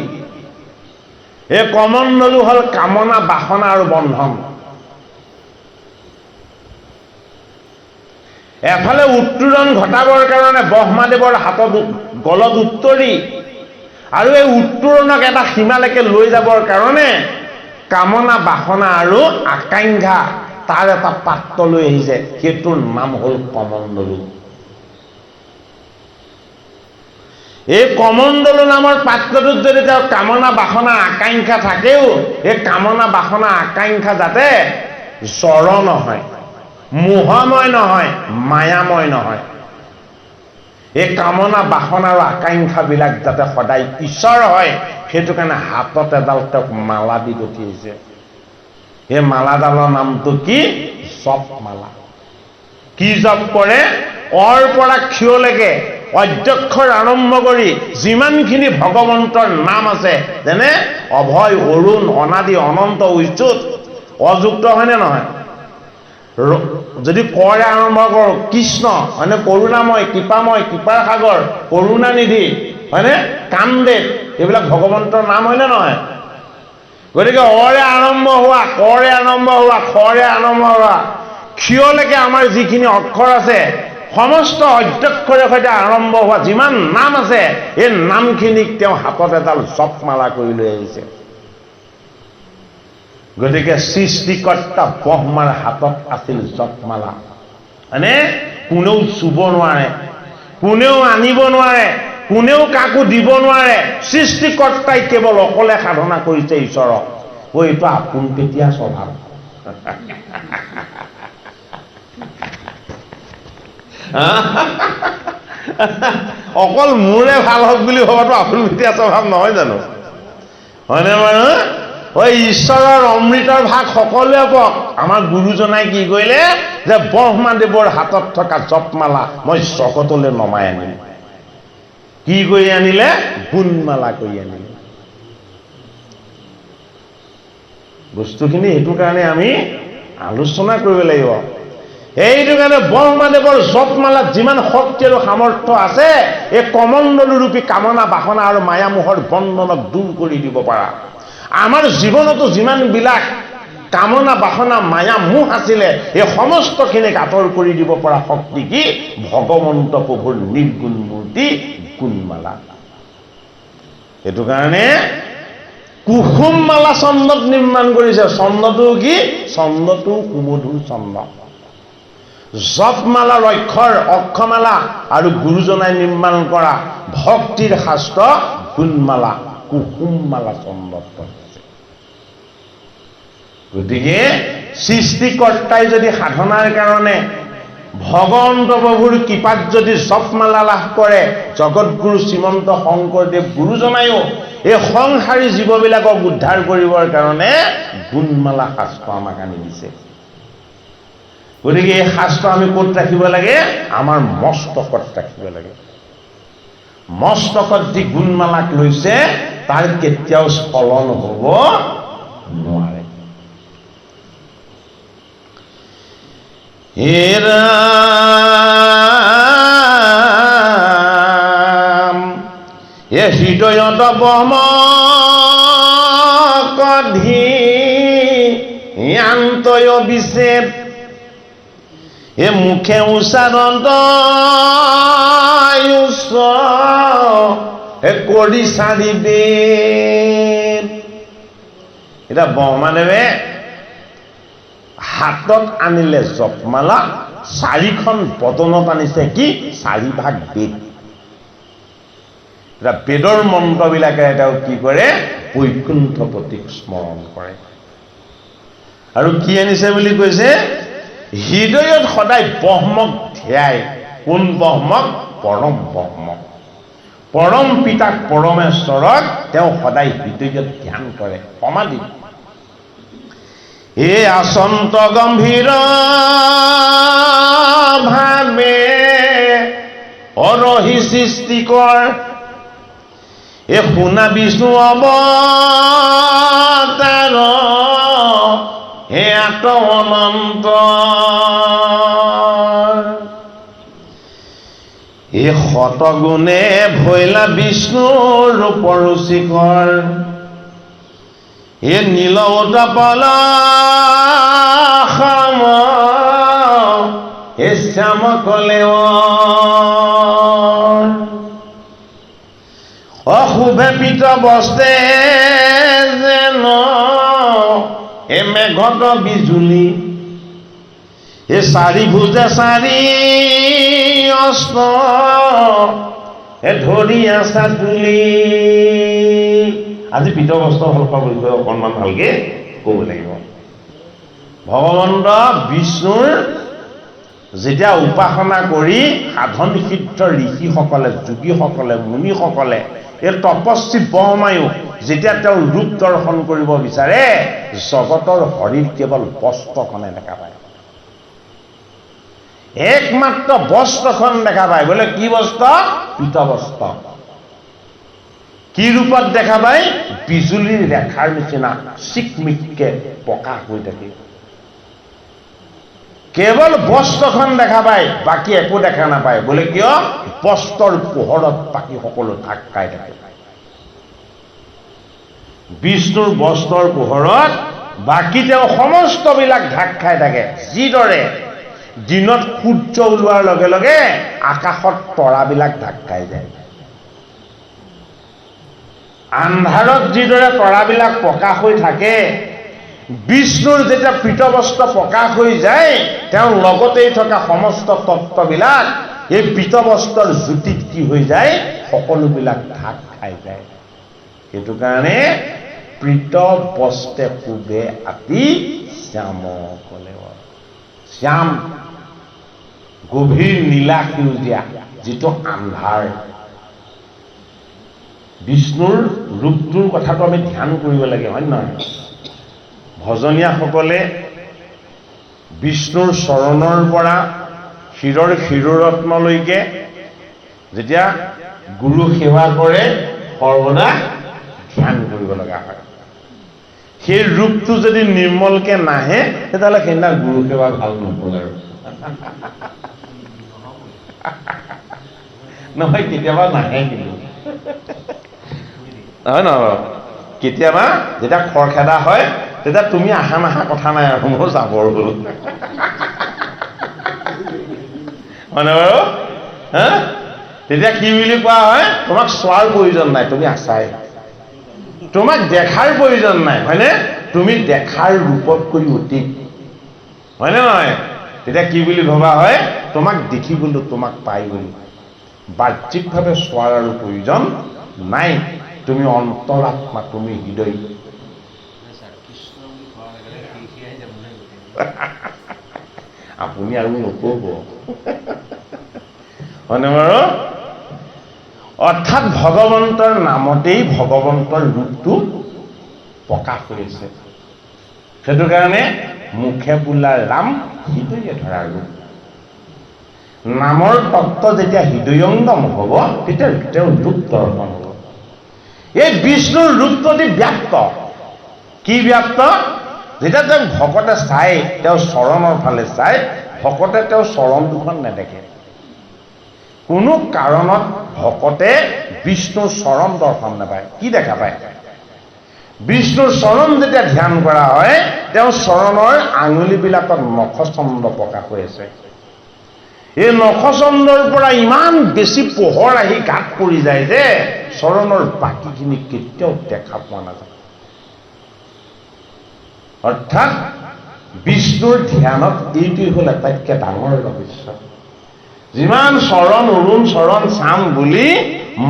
এই কমণ্ডলু হ'ল কামনা, বাসনা আৰু বন্ধন। এফালে উত্তৰণ ঘটাবৰ কাৰণে ব্ৰহ্মাদেৱৰ হাতত গলত উত্তৰি, আৰু এই উত্তৰণক এটা সীমালৈকে লৈ যাবৰ কাৰণে কামনা, বাসনা আৰু আকাংক্ষা তাৰ এটা পাত্ৰ লৈ আহিছে। সেইটোৰ নাম হ'ল কমণ্ডলু। এই কমণ্ডলু নামৰ পাত্ৰটোত যদি তেওঁ কামনা, বাসনা, আকাংক্ষা থাকেও, এই কামনা, বাসনা, আকাংক্ষা যাতে জড় নহয়, মোহময় নহয়, মায়াময় নহয়। এই কামনা, বাসনা আৰু আকাংক্ষাবিলাক যাতে সদায় ঈশ্বৰ হয়, সেইটো কাৰণে হাতত এডাল তেওঁক মালা দি পঠিয়াইছে। এই মালাডালৰ নামটো কি? জপ মালা। কি জপ কৰে? অৰ পৰা ক্ষলৈকে অধ্যক্ষৰ আৰম্ভ কৰি যিমানখিনি ভগৱন্তৰ নাম আছে, যেনে অভয়, অৰুণ, অনাদি, অনন্ত, উচ্যুত, অযুক্ত, হয়নে নহয়? যদি কৰে আৰম্ভ কৰোঁ কৃষ্ণ, হয়নে? কৰোণাময়, কৃপাময়, কৃপাৰ সাগৰ, কৰোণানিধি, হয়নে? কামদেৱ, এইবিলাক ভগৱন্তৰ নাম, হয়নে নহয়? গতিকে অৰে আৰম্ভ হোৱা, কৰে আৰম্ভ হোৱা, খৰে আৰম্ভ হোৱা, ক্ষলৈকে আমাৰ যিখিনি অক্ষৰ আছে, সমস্ত অধ্যক্ষৰে সৈতে আৰম্ভ হোৱা যিমান নাম আছে, এই নামখিনিক তেওঁ হাতত এডাল জপমালা কৰি লৈ আহিছে। গতিকে সৃষ্টিকৰ্তা ব্ৰহ্মাৰ হাতত আছিল জপমালা। মানে কোনেও চুব নোৱাৰে, কোনেও আনিব নোৱাৰে, কোনেও কাকো দিব নোৱাৰে। সৃষ্টিকৰ্তাই কেৱল অকলে সাধনা কৰিছে ঈশ্বৰক। এইটো আপোন পেটীয়া স্বভাৱ। অকল মোৰে ভাল হওক বুলি ভবাটো আপোন পেটীয়া স্বভাৱ নহয় জানো? হয়নে বাৰু? ওই ঈশ্বৰৰ অমৃতৰ ভাগ সকলোৱে পাওক। আমাৰ গুৰুজনাই কি কৰিলে যে ব্ৰহ্মাদেৱৰ হাতত থকা জপমালা মই জগতলৈ নমাই আনিম। কি কৰি আনিলে? গুণমালা কৰি আনিলে। বস্তুখিনি এইটো কাৰণে আমি আলোচনা কৰিব লাগিব। এইটো কাৰণে ব্ৰহ্মাদেৱৰ জপমালাত যিমান শক্তি আৰু সামৰ্থ্য আছে, এই কমণ্ডলৰূপী কামনা বাসনা আৰু মায়ামোহৰ বন্ধনক দূৰ কৰি দিব পাৰা। আমাৰ জীৱনতো যিমানবিলাক কামনা বাসনা মায়া মোহ আছিলে, এই সমস্তখিনিক আঁতৰ কৰি দিব পৰা শক্তি কি? ভগৱন্ত প্ৰভুৰ নিৰ্গুণ মূৰ্তি গুণমালা। এইটো কাৰণে কুসুমমালা চন্দত নিৰ্মাণ কৰিছে। চন্দটো কি? চন্দটো কুমধুৰ চন্দ। জপমালাৰ অক্ষমালা আৰু গুৰুজনাই নিৰ্মাণ কৰা ভক্তিৰ শাস্ত্ৰ গুণমালা কুসুমমালা চন্দত। গতিকে সৃষ্টিকৰ্তাই যদি সাধনাৰ কাৰণে ভগৱন্ত প্ৰভুৰ কৃপাত যদি জপমালা লাভ কৰে, জগতগুৰু শ্ৰীমন্ত শংকৰদেৱ গুৰুজনায়ো এই সংসাৰী জীৱবিলাকক উদ্ধাৰ কৰিবৰ কাৰণে গুণমালা শাস্ত্ৰ আমাক আনি দিছে। গতিকে এই শাস্ত্ৰ আমি ক'ত ৰাখিব লাগে? আমাৰ মস্তকত ৰাখিব লাগে। মস্তকত যি গুণমালাক লৈছে তাৰ কেতিয়াও স্খলন হ'ব নোৱাৰে। হে ৰাম, এ হৃদয়ত ব্ৰহ্মকধি আন্তয় বিছেদ, এ মুখে উচ্চাৰন্ত কৰি চাৰিবে। এতিয়া ব্ৰহ্মাদেৱে হাতত আনিলে জপমালা, চাৰিখন বদনত আনিছে কি? চাৰিভাগ বেদ। এতিয়া বেদৰ মন্ত্ৰবিলাকে তেওঁ কি কৰে? বৈকুণ্ঠপতিক স্মৰণ কৰে। আৰু কি আনিছে বুলি কৈছে? হৃদয়ত সদায় ব্ৰহ্মক ধ্যায়। কোন ব্ৰহ্মক? পৰম ব্ৰহ্মক। পৰম পিতাক পৰমেশ্বৰক তেওঁ সদায় হৃদয়ত ধ্যান কৰে। সমাধি। এ আচন্ত গম্ভীৰ ভাৱে অৰহি সৃষ্টিকৰ, এ শুনা বিষ্ণু অৱতাৰ, হে আত অনন্ত, এ শতগুণে ভৈলা বিষ্ণুৰ ৰূপৰ শিখৰ, এ নীল উৎপল সম, এ শ্যাম কলেৱৰ, অশুভে পিত বস্তে যেন, এ মেঘত বিজুলি, এ চাৰি ভুজে চাৰি অস্ত, এ ধৰি আছা তুলি। আজি পিত বস্ত্ৰ ভাল পোৱা বুলি কৈ অকণমান ভালকে ক'ব লাগিব। ভগৱন্ত বিষ্ণুৰ যেতিয়া উপাসনা কৰি সাধন সিদ্ধ ঋষিসকলে, যোগীসকলে, মুনিসকলে, এই তপস্বী ব্ৰহ্মায়ো যেতিয়া তেওঁৰ ৰূপ দৰ্শন কৰিব বিচাৰে, জগতৰ হৰিৰ কেৱল বস্ত্ৰখনে দেখা পায়। একমাত্ৰ বস্ত্ৰখন দেখা পায়। বোলে কি বস্ত্ৰ? পিত বস্ত্ৰ। কি ৰূপত দেখা পায়? বিজুলীৰ ৰেখাৰ নিচিনা চিকমিককে প্ৰকাশ হৈ থাকে। কেৱল বস্ত্ৰখন দেখা পায়, বাকী একো দেখা নাপায়। বোলে কিয়? বস্ত্ৰৰ পোহৰত বাকী সকলো ঢাক খাই থাকে। বিষ্ণুৰ বস্ত্ৰৰ পোহৰত বাকী তেওঁ সমস্তবিলাক ঢাক খাই থাকে। যিদৰে দিনত সূৰ্য ওলোৱাৰ লগে লগে আকাশত তৰাবিলাক ঢাক খাই যায়, আন্ধাৰত যিদৰে তৰাবিলাক প্ৰকাশ হৈ থাকে, বিষ্ণুৰ যেতিয়া পীতবস্ত্ৰ প্ৰকাশ হৈ যায়, তেওঁৰ লগতেই থকা সমস্ত তত্ত্ববিলাক এই পীতবস্ত্ৰৰ জ্যোতিত কি হৈ যায়? সকলোবিলাক ঢাক খাই যায়। সেইটো কাৰণে পীত বস্ত্ৰে শুভে আতি শ্যাম কলেৱৰ। শ্যাম গভীৰ নীলা সেউজীয়া, যিটো আন্ধাৰ। বিষ্ণুৰ ৰূপটোৰ কথাটো আমি ধ্যান কৰিব লাগে, হয় নহয়? ভজনীয়াসকলে বিষ্ণুৰ চৰণৰ পৰা শিৰৰ শিৰোৰত্নলৈকে যেতিয়া গুৰু সেৱা কৰে সৰ্বদা ধ্যান কৰিব লগা হয়। সেই ৰূপটো যদি নিৰ্মলকে নাহে তেতিয়াহ'লে সেইদিনা গুৰু সেৱা ভাল নহ'ল আৰু নহয়, কেতিয়াবা নাহে কিন্তু নহয় নহয়, কেতিয়াবা যেতিয়া খৰখেদা হয় তেতিয়া তুমি আহা নাহা কথা নাই আৰু মোৰ যাবৰ হ'ল হয়নে বাৰু? হা, তেতিয়া কি বুলি কোৱা হয়? তোমাক চোৱাৰ প্ৰয়োজন নাই, তুমি আছাই। তোমাক দেখাৰ প্ৰয়োজন নাই, হয়নে? তুমি দেখাৰ ৰূপতকৈ অধিক, হয়নে নহয়? তেতিয়া কি বুলি ভবা হয়? তোমাক দেখি গলো, তোমাক পাই গলো। বাহ্যিকভাৱে চোৱাৰ আৰু প্ৰয়োজন নাই, তুমি অন্তৰাত্মা, তুমি হৃদয়। আপুনি আৰু নকব হয়নে বাৰু? অৰ্থাৎ ভগৱন্তৰ নামতেই ভগৱন্তৰ ৰূপটো প্ৰকাশ কৰিছে। সেইটো কাৰণে মুখে বোলা ৰাম, হৃদয়ে ধৰা ৰূপ। নামৰ তত্ত্ব যেতিয়া হৃদয়ংগম হ'ব তেতিয়া তেওঁৰ ৰূপ দৰ্শন হ'ব। এই বিষ্ণুৰ ৰূপটো অতি ব্যাপ্ত। কি ব্যাপ্ত? যেতিয়া তেওঁক ভকতে চাই, তেওঁৰ চৰণৰ ফালে চাই, ভকতে তেওঁৰ চৰণ দুখন নেদেখে। কোনো কাৰণত ভকতে বিষ্ণুৰ চৰণ দৰ্শন নাপায়। কি দেখা পায়? বিষ্ণুৰ চৰণ যেতিয়া ধ্যান কৰা হয়, তেওঁৰ চৰণৰ আঙুলিবিলাকত নখচন্দ্ৰ প্ৰকাশ হৈ আছে। এই নখচন্দ্ৰৰ পৰা ইমান বেছি পোহৰ আহি গাত পৰি যায় যে চৰণৰ বাকীখিনি কেতিয়াও দেখা পোৱা নাযায়। অৰ্থাৎ বিষ্ণুৰ ধ্যানত এইটোৱেই হ'ল আটাইতকৈ ডাঙৰ ৰহস্য। যিমান চৰণ অৰুণ চৰণ চাম বুলি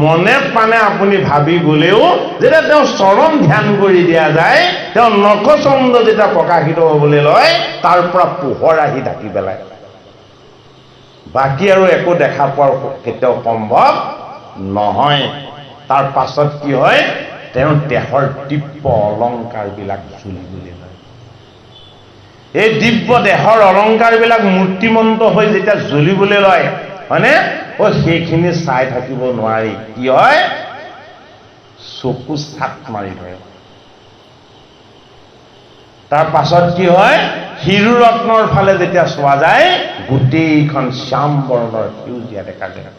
মনে প্ৰাণে আপুনি ভাবি গলেও যেতিয়া তেওঁ চৰণ ধ্যান কৰি দিয়া যায়, তেওঁ নখচন্দ্ৰ যেতিয়া প্ৰকাশিত হ'বলৈ লয়, তাৰ পৰা পোহৰ আহি ঢাকি পেলায়। বাকী আৰু একো দেখা পোৱাৰ কেতিয়াও সম্ভৱ নহয়। তাৰ পাছত কি হয়? তেওঁৰ দেহৰ দিব্য অলংকাৰবিলাক জ্বলিবলৈ লয়। এই দিব্য দেহৰ অলংকাৰবিলাক মূৰ্তিমন্ত হৈ যেতিয়া জ্বলিবলৈ লয়, হয়নে? সেইখিনি চাই থাকিব নোৱাৰি। কি হয়? চকু চাট মাৰি ধৰে। তাৰ পাছত কি হয়? শিৰোৰত্নৰ ফালে যেতিয়া চোৱা যায়, গোটেইখন শ্যাম বৰ্ণৰ সেউজীয়া দেখা যায়।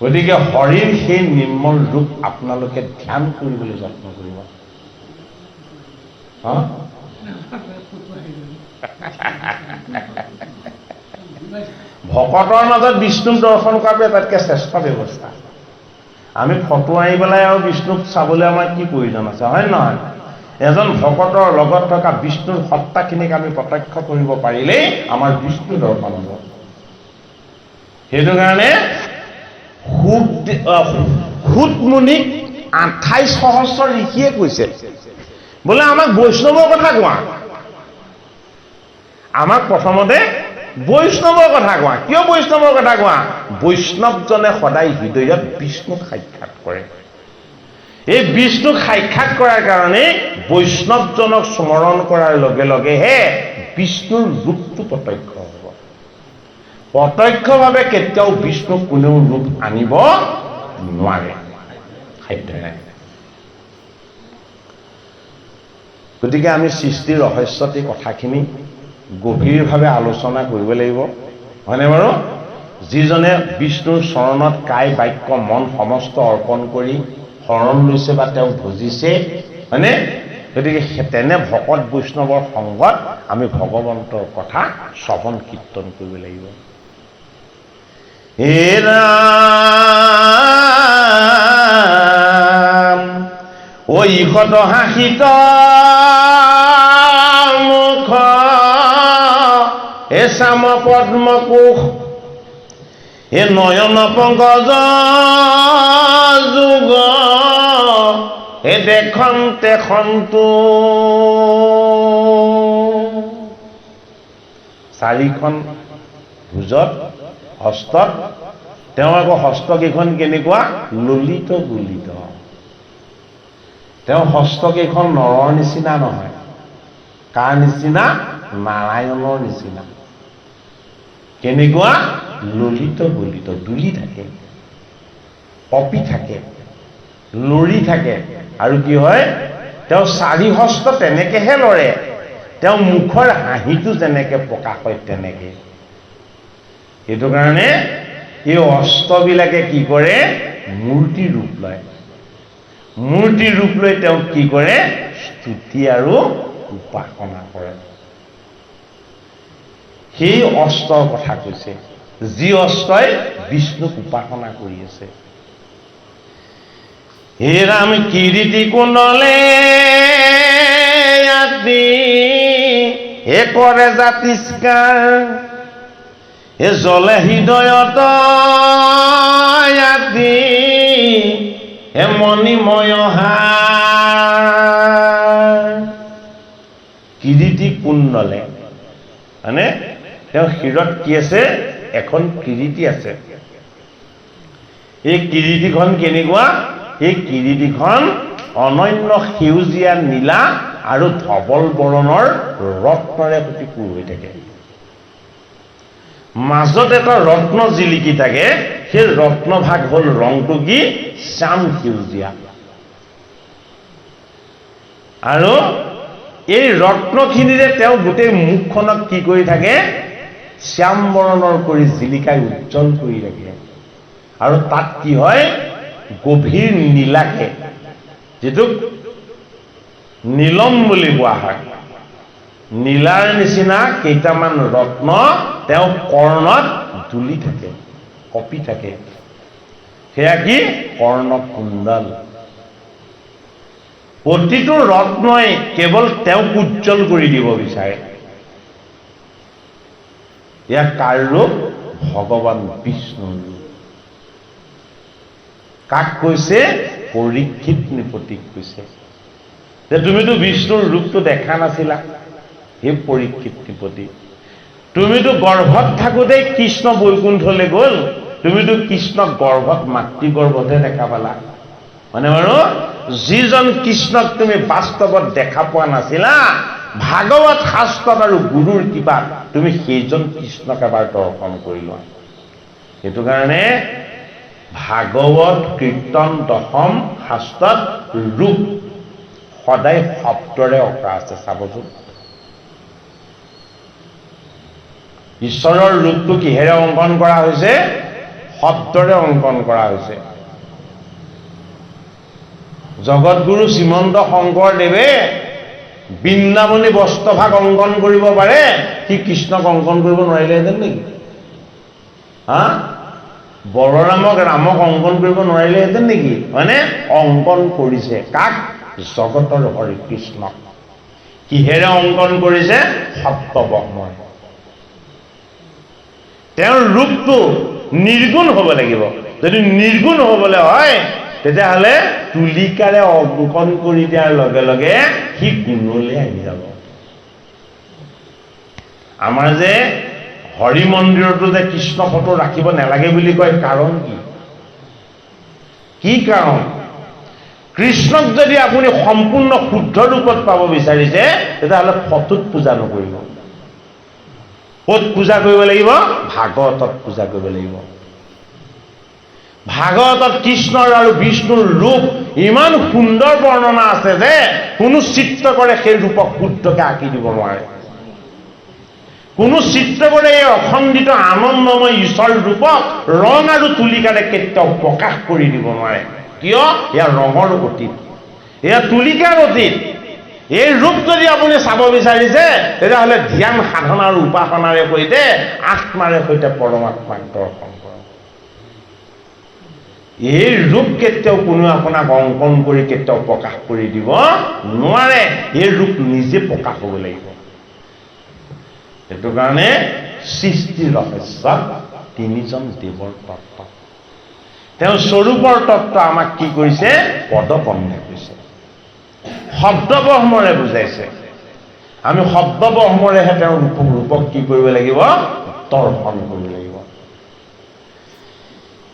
গতিকে হৰিৰ সেই নিৰ্মল ৰূপ আপোনালোকে ধ্যান কৰিবলৈ যত্ন কৰিব। ভকতৰ মাজত বিষ্ণুক দৰ্শন কৰাটো আটাইতকৈ শ্ৰেষ্ঠ ব্যৱস্থা। আমি ফটো আনি পেলাই আৰু বিষ্ণুক চাবলৈ আমাৰ কি প্ৰয়োজন আছে, হয় নহয়? এজন ভকতৰ লগত থকা বিষ্ণুৰ সত্তাখিনিক আমি প্ৰত্যক্ষ কৰিব পাৰিলেই আমাৰ বিষ্ণু দৰ্শন হ'ব। সেইটো কাৰণে সুতমুনিক 28 সহস্ৰ ঋষিয়ে কৈছে, বোলে আমাক বৈষ্ণৱৰ কথা কোৱা। আমাক প্ৰথমতে বৈষ্ণৱৰ কথা কোৱা। কিয় বৈষ্ণৱৰ কথা কোৱা? বৈষ্ণৱজনে সদায় হৃদয়ত বিষ্ণুক সাক্ষাৎ কৰে। এই বিষ্ণুক সাক্ষাৎ কৰাৰ কাৰণে বৈষ্ণৱজনক স্মৰণ কৰাৰ লগে লগেহে বিষ্ণুৰ ৰূপটো প্ৰত্যক্ষ হ'ব। প্ৰত্যক্ষভাৱে কেতিয়াও বিষ্ণুক কোনেও ৰূপ আনিব নোৱাৰে, সাধ্য নাই। গতিকে আমি সৃষ্টিৰ ৰহস্যত এই কথাখিনি গভীৰভাৱে আলোচনা কৰিব লাগিব, হয়নে বাৰু? যিজনে বিষ্ণুৰ চৰণত কায় বাক্য মন সমস্ত অৰ্পণ কৰি শৰণ লৈছে বা তেওঁক ভজিছে, হয়নে? গতিকে তেনে ভকত বৈষ্ণৱৰ সংগত আমি ভগৱন্তৰ কথা শ্ৰৱণ কীৰ্তন কৰিব লাগিব। হে ৰাম ঐ ইহত হাসিত মুখ হে শ্যাম পদ্মকোশ হে নয়ন পংকজ যুগ হে দেখন তেখনতো। চাৰিখন ভুজত হস্তত তেওঁ আকৌ হস্তকেইখন কেনেকুৱা ললিত গুলিত তেওঁ হস্তকেইখন নৰৰ নিচিনা নহয় কাৰ নিচিনা নাৰায়ণৰ নিচিনা কেনেকুৱা ললিত গুলিত দুলি থাকে কপি থাকে লৰি থাকে আৰু কি হয় তেওঁ চাৰি হস্ত তেনেকেহে লৰে তেওঁ মুখৰ হাঁহিটো যেনেকে প্ৰকাশ হয় তেনেকে এইটো কাৰণে এই অস্ত্ৰবিলাকে কি কৰে মূৰ্তি ৰূপ লয় মূৰ্তি ৰূপ লৈ তেওঁ কি কৰে স্তুতি আৰু উপাসনা কৰে সেই অস্ত্ৰৰ কথা কৈছে যি অস্ত্ৰই বিষ্ণুক উপাসনা কৰি আছে হে ৰাম কিৰীটি কুণ্ডলে আদি হে কৰে জাতিষ্কাৰ হে জলে হৃদয়ত আদি হে মণিময় কিৰীটি কুণ্ডলে মানে তেওঁ শিৰত কি আছে এখন কিৰীটি আছে এই কিৰীটিখন কেনেকুৱা এই কিৰীটিখন অনন্য সেউজীয়া নীলা আৰু ধবল বৰণৰ ৰত্নৰে প্ৰতিপূৰ হৈ থাকে মাজত এটা ৰত্ন জিলিকি থাকে সেই ৰত্নভাগ হ'ল ৰংটো কি শ্যাম সেউজীয়া আৰু এই ৰত্নখিনিৰে তেওঁ গোটেই মুখখনক কি কৰি থাকে শ্যাম বৰণৰ কৰি জিলিকাই উজ্জ্বল কৰি ৰাখে আৰু তাত কি হয় গভীৰ নীলাকে যিটোক নীলম বুলি কোৱা হয় নীলাৰ নিচিনা কেইটামান ৰত্ন তেওঁ কৰ্ণত দুলি থাকে কপি থাকে সেয়া কি কৰ্ণকুণ্ডল প্ৰতিটো ৰত্নই কেৱল তেওঁক উজ্জ্বল কৰি দিব বিচাৰে ইয়াক কাৰ ৰূপ ভগৱান বিষ্ণুৰ ৰূপ কাক কৈছে পৰীক্ষিত নৃপতিক কৈছে যে তুমিতো বিষ্ণুৰ ৰূপটো দেখা নাছিলা হে পৰীক্ষিত নৃপতি তুমিতো গৰ্ভত থাকোঁতেই কৃষ্ণ বৈকুণ্ঠলৈ গ'ল তুমিতো কৃষ্ণক গৰ্ভত মাতৃ গৰ্ভতে দেখা পালা মানে বাৰু যিজন কৃষ্ণক তুমি বাস্তৱত দেখা পোৱা নাছিলা ভাগৱত শাস্ত্ৰত আৰু গুৰুৰ কৃপাত তুমি সেইজন কৃষ্ণক এবাৰ দৰ্শন কৰি লোৱা সেইটো কাৰণে ভাগৱত কীৰ্তন দশম শাস্ত্ৰত ৰূপ সদায় শব্দৰে অঁকা আছে চাবচোন ঈশ্বৰৰ ৰূপটো কিহেৰে অংকন কৰা হৈছে শব্দৰে অংকন কৰা হৈছে জগতগুৰু শ্ৰীমন্ত শংকৰদেৱে বৃন্দাবনী বস্ত্ৰভাগ অংকন কৰিব পাৰে সি কৃষ্ণক অংকন কৰিব নোৱাৰিলেহেঁতেন নেকি হা বলৰামক ৰামক অংকন কৰিব নোৱাৰিলেহেঁতেন নেকি মানে অংকন কৰিছে কাক জগতৰ হৰি কৃষ্ণক কিহেৰে অংকন কৰিছে সপ্তবৰ্ণৰে তেওঁৰ ৰূপটো নিৰ্গুণ হ'ব লাগিব যদি নিৰ্গুণ হ'বলৈ হয় তেতিয়াহ'লে তুলিকাৰে অংকন কৰি দিয়াৰ লগে লগে সি গুণলৈ আহি যাব আমাৰ যে হৰি মন্দিৰতো যে কৃষ্ণ ফটো ৰাখিব নালাগে বুলি কয় কাৰণ কি কাৰণ কৃষ্ণক যদি আপুনি সম্পূৰ্ণ শুদ্ধ ৰূপত পাব বিচাৰিছে তেতিয়াহ'লে ফটোত পূজা নকৰিব ক'ত পূজা কৰিব লাগিব ভাগৱতত পূজা কৰিব লাগিব ভাগৱতত কৃষ্ণৰ আৰু বিষ্ণুৰ ৰূপ ইমান সুন্দৰ বৰ্ণনা আছে যে কোনো চিত্ৰকৰে সেই ৰূপক শুদ্ধকে আঁকি দিব নোৱাৰে কোনো চিত্ৰকৰে এই অখণ্ডিত আনন্দময় ঈশ্বৰ ৰূপক ৰং আৰু তুলিকাৰে কেতিয়াও প্ৰকাশ কৰি দিব নোৱাৰে কিয় এয়া ৰঙৰ অতীত এয়া তুলিকাৰ অতীত এই ৰূপ যদি আপুনি চাব বিচাৰিছে তেতিয়াহ'লে ধ্যান সাধনা আৰু উপাসনাৰে সৈতে আত্মাৰে সৈতে পৰমাত্মাক দৰ্শন কৰক এই ৰূপ কেতিয়াও কোনো আপোনাক অংকন কৰি কেতিয়াও প্ৰকাশ কৰি দিব নোৱাৰে এই ৰূপ নিজে প্ৰকাশ হ'ব লাগিব সেইটো কাৰণে সৃষ্টি ৰহস্যত তিনিজন দেৱৰ তত্ত্ব তেওঁ স্বৰূপৰ তত্ত্ব আমাক কি কৰিছে পদবন্ধে কৈছে শব্দব্ৰহ্মৰে বুজাইছে আমি শব্দব্ৰহ্মৰেহে তেওঁৰ ৰূপক কি কৰিব লাগিব দৰ্শন কৰিব লাগিব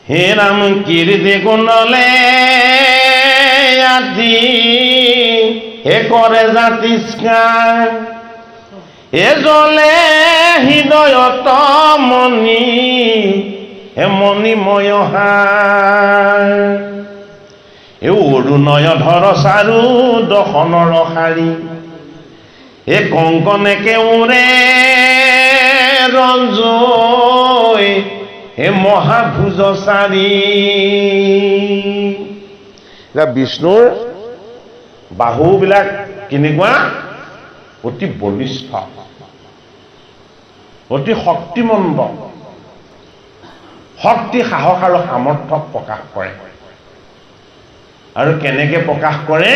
হে ৰাম কীৰ্তি কুণ্ডলে আতি হে কৰে জাতিস্কাৰ এ জলে হৃদয়ত মণি হে মণিময় হাৰ এ অৰুণয় ধৰ চাৰু দশনৰ শাৰী এ কংকনে কেউৰে ৰঞ্জয় হে মহাভুজ চাৰি বিষ্ণুৰ বাহুবিলাক কেনেকুৱা অতি বলিষ্ঠ অতি শক্তিমন্ত শক্তি সাহস আৰু সামৰ্থ্যক প্ৰকাশ কৰে আৰু কেনেকে প্ৰকাশ কৰে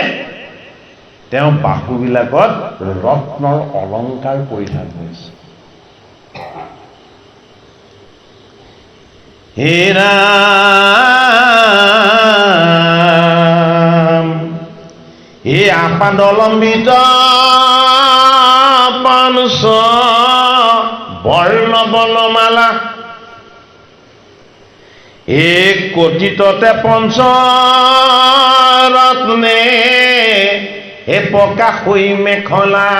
তেওঁ বাহুবিলাকত ৰত্নৰ অলংকাৰ পৰিধান কৰিছে হে ৰাম হে আপাদলম্বিত পানস বৰ্ণ বনমালা এক কটিততে পঞ্চ ৰত্নে হে প্ৰকাশ হৈ মেখলা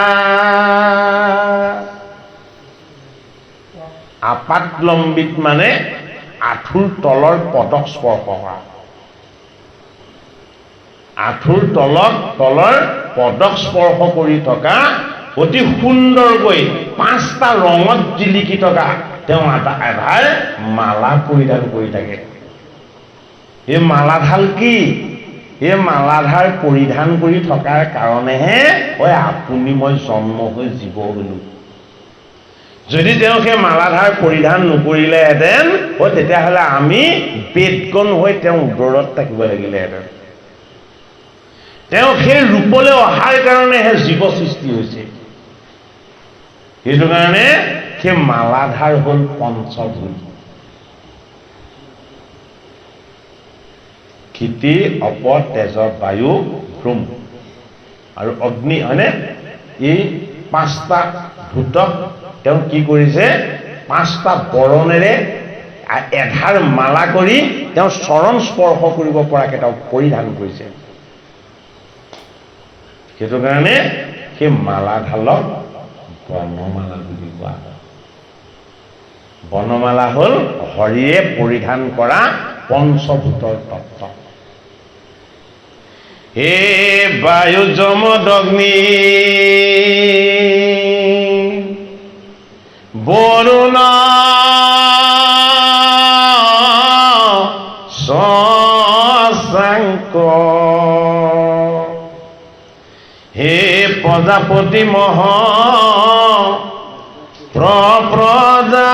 আপাদলম্বিত মানে আঁঠুৰ তলৰ পদক স্পৰ্শ কৰা আঁঠুৰ তলৰ পদক স্পৰ্শ কৰি থকা অতি সুন্দৰকৈ 5টা ৰঙত জিলিকি থকা তেওঁ আধাৰ মালা পৰিধান কৰি থাকে এই মালাডাল কি এই মালাধাৰ পৰিধান কৰি থকাৰ কাৰণেহে আপুনি মই জন্ম হৈ জীৱ হলো যদি তেওঁ সেই মালাধাৰ পৰিধান নকৰিলেহেঁতেন তেতিয়াহ'লে আমি বেদগণ হৈ তেওঁ উদৰত থাকিব লাগিলেহেঁতেন তেওঁ সেই ৰূপলৈ অহাৰ কাৰণেহে জীৱ সৃষ্টি হৈছে সেইটো কাৰণে সেই মালাধাৰ হ'ল পঞ্চভূত ক্ষিতি অপ তেজ বায়ু ভ্ৰম আৰু অগ্নি হয়নে এই 5টা ভূতক তেওঁ কি কৰিছে 5টা বৰণেৰে এধাৰ মালা কৰি তেওঁ চৰণ স্পৰ্শ কৰিব পৰাকৈ তেওঁ পৰিধান কৰিছে সেইটো কাৰণে সেই মালাডালক বনমালা বুলি কোৱা হয় বনমালা হ'ল হৰিয়ে পৰিধান কৰা পঞ্চভূতৰ তত্ত্ব হে বায়ু যমদ অগ্নি বৰুণ শশাঙ্ক হে প্ৰজাপতি মহ প্ৰজা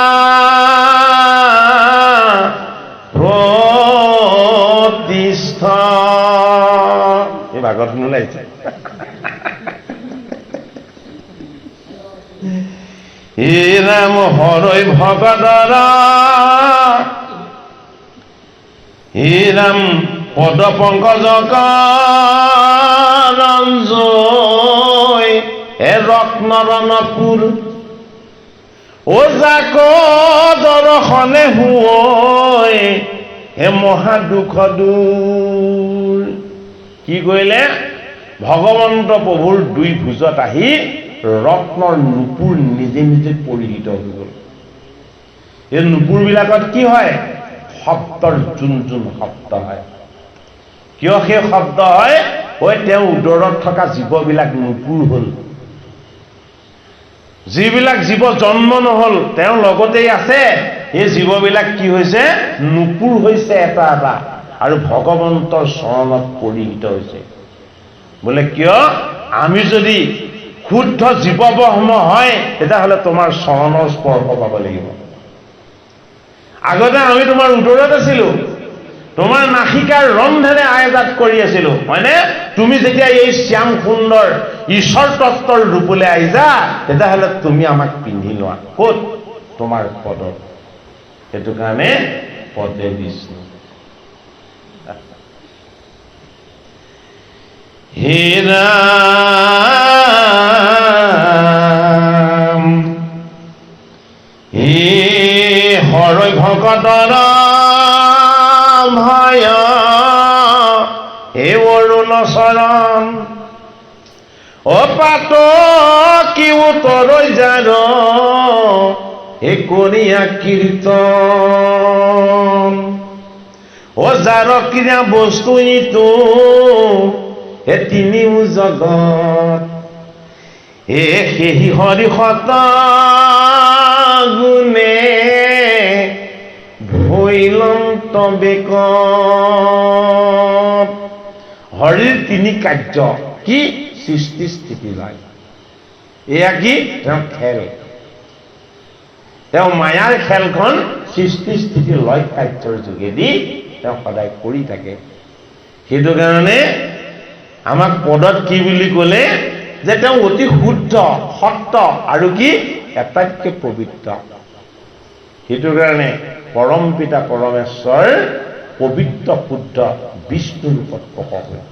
প্ৰতিষ্ঠ এই ভাগত শুনিলে আহিছে হে ৰাম হৰৈ ভগদৰ হে ৰাম পদ পংকজ ৰঞ্জয় হে ৰত্নৰণপুৰ ও যাক দৰ্শনে হুৱৈ হে মহা দুখ দূৰ কি কৰিলে ভগৱন্ত প্ৰভুৰ 2 ভুজত আহি ৰত্নৰ নুপুৰ নিজে নিজে পৰিহিত হৈ গ'ল এই নুপুৰবিলাকত কি হয় শব্দৰ যোন শব্দ হয় কিয় সেই শব্দ হয় তেওঁ উদৰত থকা জীৱবিলাক নুপুৰ হ'ল যিবিলাক জীৱ জন্ম নহল তেওঁ লগতেই আছে এই জীৱবিলাক কি হৈছে নুপুৰ হৈছে এটা এটা আৰু ভগৱন্তৰ চৰণত পৰিহিত হৈছে বোলে কিয় আমি যদি শুদ্ধ জীৱব্ৰহ্ম হয় তেতিয়াহ'লে তোমাৰ চৰণৰ স্পৰ্শ পাব লাগিব আগতে আমি তোমাৰ উদৰত আছিলো তোমাৰ নাসিকাৰ ৰন্ধেৰে আয়জাত কৰি আছিলো হয়নে তুমি যেতিয়া এই শ্যাম সুন্দৰ ঈশ্বৰ তত্ত্বৰ ৰূপলৈ আহিছা তেতিয়াহ'লে তুমি আমাক পিন্ধি লোৱা ক'ত তোমাৰ পদত সেইটো কাৰণে পদে বিষ্ণু হে ৰাম হে হৰৈ ভকতৰ ভয় হে অৰুণ চৰণ অপাত কি উত্তৰৈ যাৰ হে কৰিয়া কীৰ্তন ও যাৰ ক্ৰিয়া বস্তু ইটো হে তিনিও জগত হে সেই হৰি সত গুণে ভৈলম তবেক হৰিৰ তিনি কাৰ্য কি সৃষ্টি স্থিতি লয় এয়া কি তেওঁ খেল তেওঁ মায়াৰ খেলখন সৃষ্টি স্থিতি লয় কাৰ্যৰ যোগেদি তেওঁ সদায় কৰি থাকে সেইটো কাৰণে আমাক পদত কি বুলি ক'লে যে তেওঁ অতি শুদ্ধ সত্য আৰু কি আটাইতকৈ পবিত্ৰ সেইটো কাৰণে পৰম পিতা পৰমেশ্বৰ পবিত্ৰ শুদ্ধ বিষ্ণু ৰূপত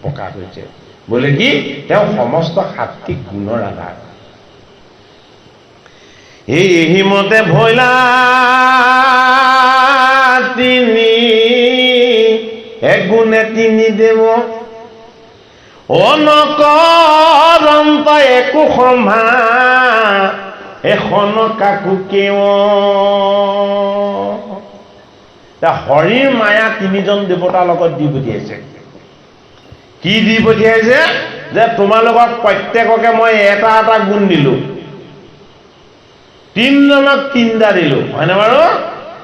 প্ৰকাশ হৈছে বোলে কি তেওঁ সমস্ত সাত্বিক গুণৰ আধাৰ এই হিমতে ভৈলা তিনি এগুণে তিনি দেৱ অনকৰন্ত একো সম্ভা এখন কাকো কেও হৰিৰ মায়া তিনিজন দেৱতাৰ লগত দি পঠিয়াইছে কি দি পঠিয়াইছে যে তোমালোকক প্ৰত্যেককে মই এটা এটা গুণ দিলো তিনিজনক তিনিটা দিলো হয়নে বাৰু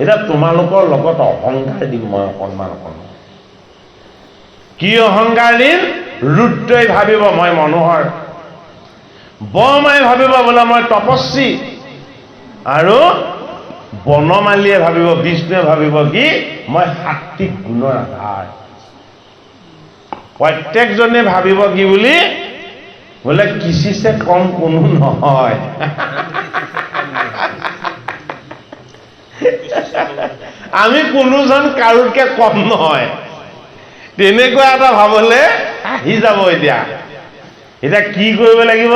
এতিয়া তোমালোকৰ লগত অহংকাৰ দিম মই অকণমান কি অহংকাৰ দিম ৰুদ্ৰই ভাবিব মই মনোহৰ বমাই ভাবিব বোলে মই তপস্বী আৰু বনমালীয়ে ভাবিব বিষ্ণুৱে ভাবিব কি মই সাত্বিক গুণৰ আধাৰ প্ৰত্যেকজনে ভাবিব কি বুলি বোলে কিছিছে কম কোনো নহয় আমি কোনোজন কাৰোতকৈ কম নহয় তেনেকুৱা এটা ভাবলে আহি যাব এতিয়া কি কৰিব লাগিব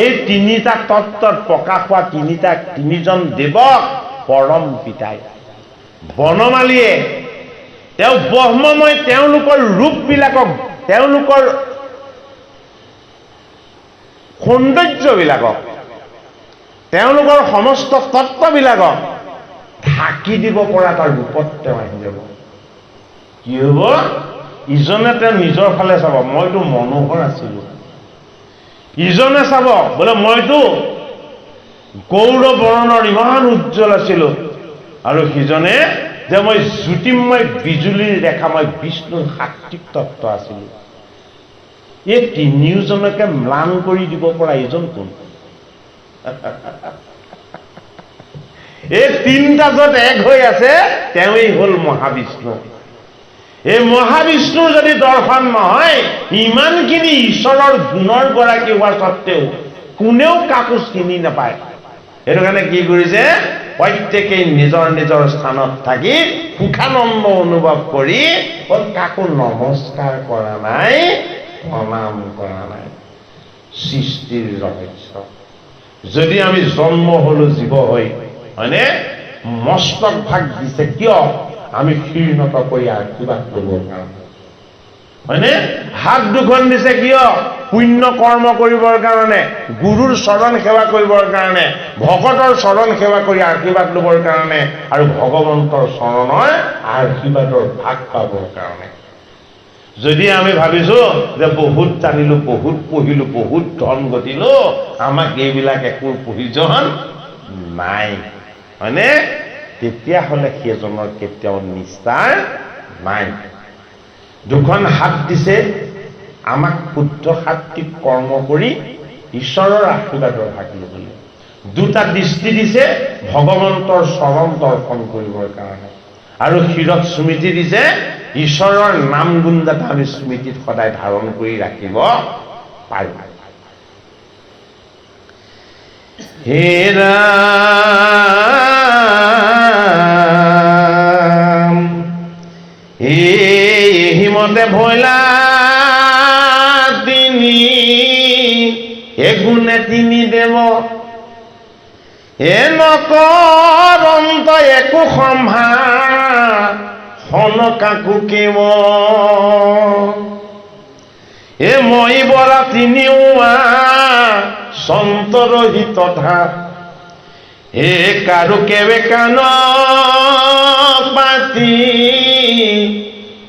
এই তিনিটা তত্ত্বত প্ৰকাশ হোৱা তিনিজন দেৱক পৰম পিতাই বনমালীয়ে তেওঁ ব্ৰহ্মময় তেওঁলোকৰ ৰূপবিলাকক তেওঁলোকৰ সৌন্দৰ্যবিলাকক তেওঁলোকৰ সমস্ত তত্ত্ববিলাকক ঢাকি দিব পৰা তাৰ ৰূপত তেওঁ আহি যাব কি হ'ব ইজনে তেওঁ নিজৰ ফালে চাব মইতো মনোহৰ আছিলো ইজনে চাব বোলে মইতো গৌৰ বৰণৰ ইমান উজ্জ্বল আছিলো আৰু সিজনে যে মই জ্যোতিৰ্ময় বিজুলীৰ ৰেখা মই বিষ্ণুৰ সাত্বিক তত্ত্ব আছিলো এই তিনিওজনকে ম্লান কৰি দিব পৰা এইজন কোন এই তিনিটা য'ত এক হৈ আছে তেওঁই হ'ল মহাবিষ্ণু এই মহাবিষ্ণুৰ যদি দৰ্শন নহয় ইমানখিনি ঈশ্বৰৰ গুণৰ গৰাকী হোৱাৰ স্বত্তেও কোনেও কাকো চিনি নাপায় সেইটো কাৰণে কি কৰিছে প্ৰত্যেকেই নিজৰ নিজৰ স্থানত থাকি সুখানন্দ অনুভৱ কৰি কাকো নমস্কাৰ কৰা নাই প্ৰণাম কৰা নাই সৃষ্টিৰ ৰহস্য যদি আমি জন্ম হলো জীৱ হৈ হয়নে মস্তক ভাগ দিছে কিয় আমি শীৰ্ণত কৰি আশীৰ্বাদ কৰিবৰ কাৰণে হয়নে হাত দুখন দিছে কিয় পুণ্য কৰ্ম কৰিবৰ কাৰণে গুৰুৰ চৰণ সেৱা কৰিবৰ কাৰণে ভকতৰ চৰণ সেৱা কৰি আশীৰ্বাদ ল'বৰ কাৰণে আৰু ভগৱন্তৰ চৰণৰ আশীৰ্বাদৰ ভাগ পাবৰ কাৰণে যদি আমি ভাবিছো যে বহুত জানিলো বহুত পঢ়িলো বহুত ধন ঘটিলো আমাক এইবিলাক একো প্ৰয়োজন নাই হয়নে তেতিয়াহ'লে সেইজনৰ কেতিয়াও নিষ্ঠাৰ নাই দুখন হাত দিছে আমাক শুদ্ধ সাত্বিক কৰ্ম কৰি ঈশ্বৰৰ আশীৰ্বাদৰ ভাগ ল'বলৈ দুটা দৃষ্টি দিছে ভগৱন্তৰ চৰণ দৰ্শন কৰিবৰ কাৰণে আৰু শিৰত স্মৃতি দিছে ঈশ্বৰৰ নাম গুণ যাতে আমি স্মৃতিত সদায় ধাৰণ কৰি ৰাখিব পাৰোঁ হে ৰাম হিমতে ভৈলা তিনি এগুণে তিনি দেৱ এ নকৰন্ত একো সম্ভা সনকাকো কেৱ এ মই বৰা তিনিওৱা সন্তৰহি তথা এ কাৰো কেবে কান পাতি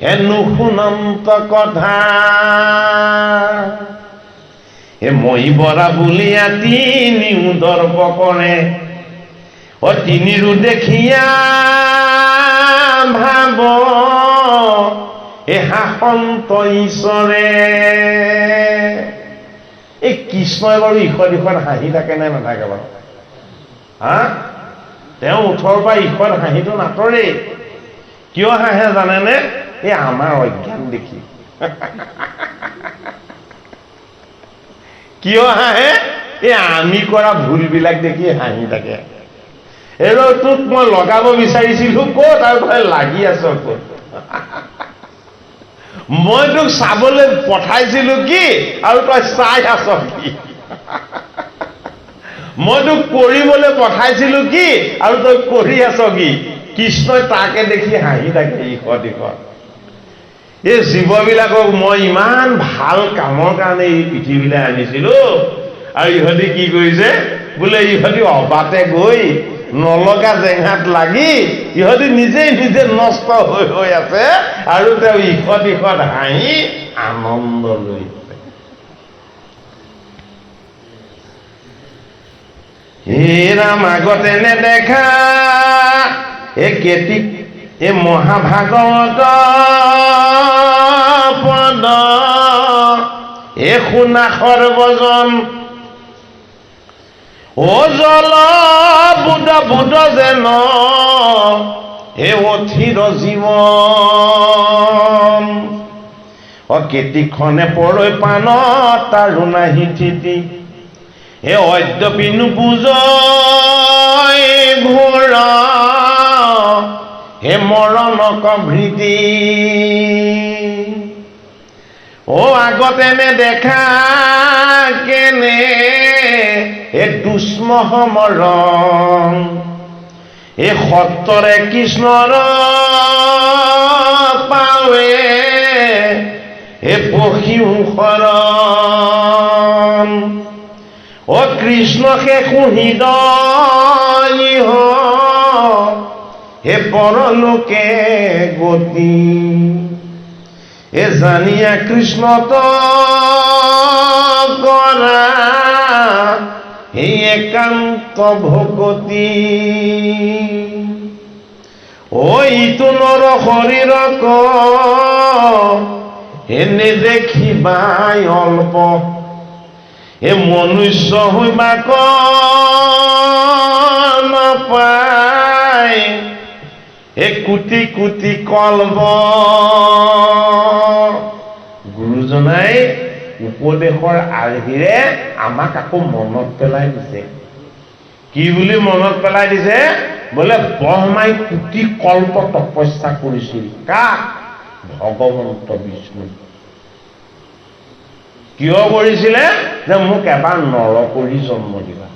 এনো শুনন্ত কথা এ মই বৰা বুলি তিনিও দৰ্প কৰে অ তিনিৰো দেখিয়া ভাব এ হাসন্ত ঈশ্বৰে এই কৃষ্ণই বাৰু ইখন ইখন হাঁহি থাকে নে নাথাকে বাৰু হা তেওঁ ওঠৰ পৰা ইখন হাঁহিটো নাটৰেই কিয় হাঁহে জানেনে এই আমাৰ অজ্ঞান দেখি কিয় হাঁহে এই আমি কৰা ভুলবিলাক দেখি হাঁহি থাকে এইবাৰ তোক মই লগাব বিচাৰিছিলো ক'ত আৰু তই লাগি আছ ক'ত মই তোক চাবলৈ পঠাইছিলো কি আৰু তই চাই আছ কি মই তোক কৰিবলৈ পঠাইছিলো কি আৰু তই কৰি আছ কি কৃষ্ণই তাকে দেখি হাঁহি থাকে ইখন ইখন এই জীৱবিলাকক মই ইমান ভাল কামৰ কাৰণে এই পৃথিৱীলৈ আনিছিলো আৰু ইহঁতি কি কৰিছে বোলে ইহঁতি অবাতে গৈ নলগা জেঙাত লাগি ইহঁতি নিজে নিজে নষ্ট হৈ আছে আৰু তেওঁ ইখন ইখন হাঁহি আনন্দ লৈ আছে হে ৰাম আগতে নেদেখা এ কেতি এ মহাভাগৱত পদ এ শুনা সৰ্বজন ও জল বুধ বুধ যেন এ অথিৰ জীৱন অ কেতিখনে পৰৈ পানত তাৰো নাহি থিতি এ অদ্যপি নুবুজয় ঘোৰ হে মৰণ কভৃতি ও আগতে নেদেখা কেনে এ দুষ্মহ মৰণ এ সত্তৰে কৃষ্ণৰ পাৱে এ পশিও শৰণ ও কৃষ্ণ শেষো হৃদয় হে পৰলোকে গতি এ জানিয়া কৃষ্ণ কৰা এই একান্ত ভকতি ঐ ইটো নৰ শৰীৰ এনে দেখিবাই অল্প এ মনুষ্য হইবা নাপায় এ কোটি কোটি কল্প গুৰুজনাই উপদেশৰ আৰ্হিৰে আমাক আকৌ মনত পেলাই দিছে কি বুলি মনত পেলাই দিছে বোলে ব্ৰহ্মাই কোটি কল্প তপস্যা কৰিছিল কাক ভগৱন্ত বিষ্ণু কিয় কৰিছিলে যে মোক এবাৰ নৰ কৰি জন্ম দিবা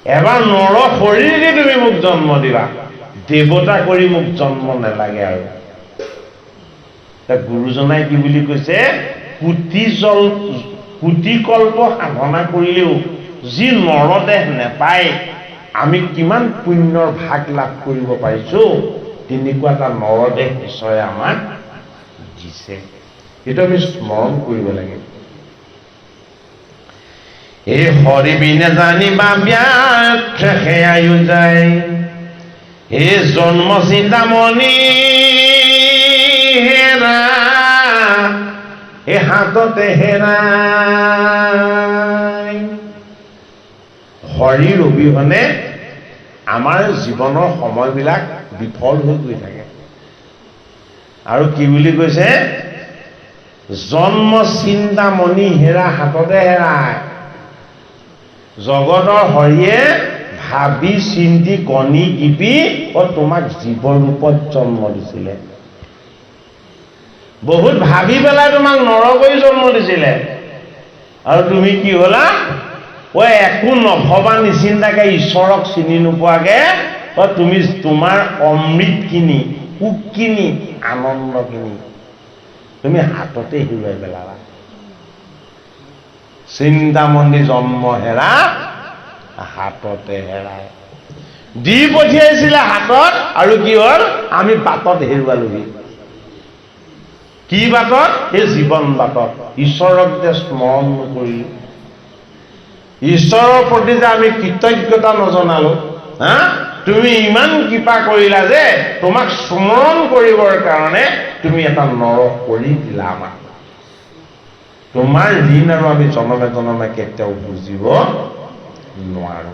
এবাৰ নৰ শৰীৰে তুমি মোক জন্ম দিবা দেৱতা কৰি মোক জন্ম নালাগে আৰু গুৰুজনাই কি বুলি কৈছে কোটি কল্প সাধনা কৰিলেও যি নৰদেহ নেপায় আমি কিমান পুণ্যৰ ভাগ লাভ কৰিব পাৰিছো তেনেকুৱা এটা নৰদেহ ঈশ্বৰে আমাক দিছে এইটো আমি স্মৰণ কৰিব লাগে এই হৰি বিনে জানিবা ব্যাখ্যা সেয়ায়ো যায় এই জন্ম চিন্তামণি হেৰা এই হাততে হেৰাই হৰিৰ অবিহনে আমাৰ জীৱনৰ সময়বিলাক বিফল হৈ গৈ থাকে আৰু কি বুলি কৈছে জন্ম চিন্তামণি হেৰা হাততে হেৰায় জগতৰ হৰিয়ে ভাবি চিন্তি গণি ইপি তোমাক জীৱ ৰূপত জন্ম দিছিলে বহুত ভাবি পেলাই তোমাক নৰ কৰি জন্ম দিছিলে আৰু তুমি কি হলা একো নভবা নিচিন্তাকে ঈশ্বৰক চিনি নোপোৱাকে তুমি তোমাৰ অমৃতখিনি, সুখখিনি, আনন্দখিনি তুমি হাততে হেৰুৱাই পেলালা। চিন্তামণি জন্ম হেৰা হাততে হেৰাই। দি পঠিয়াইছিলে হাতত, আৰু কি হ'ল? আমি বাটত হেৰুৱালোহি। কি বাটত? এই জীৱন বাটত। ঈশ্বৰক যে স্মৰণ নকৰিলো, ঈশ্বৰৰ প্ৰতি যে আমি কৃতজ্ঞতা নজনালো। হা, তুমি ইমান কৃপা কৰিলা যে তোমাক স্মৰণ কৰিবৰ কাৰণে তুমি এটা নৰক কৰি দিলা আমাক। তোমাৰ ঋণ আৰু আমি জনমে জনমে কেতিয়াও বুজিব নোৱাৰো।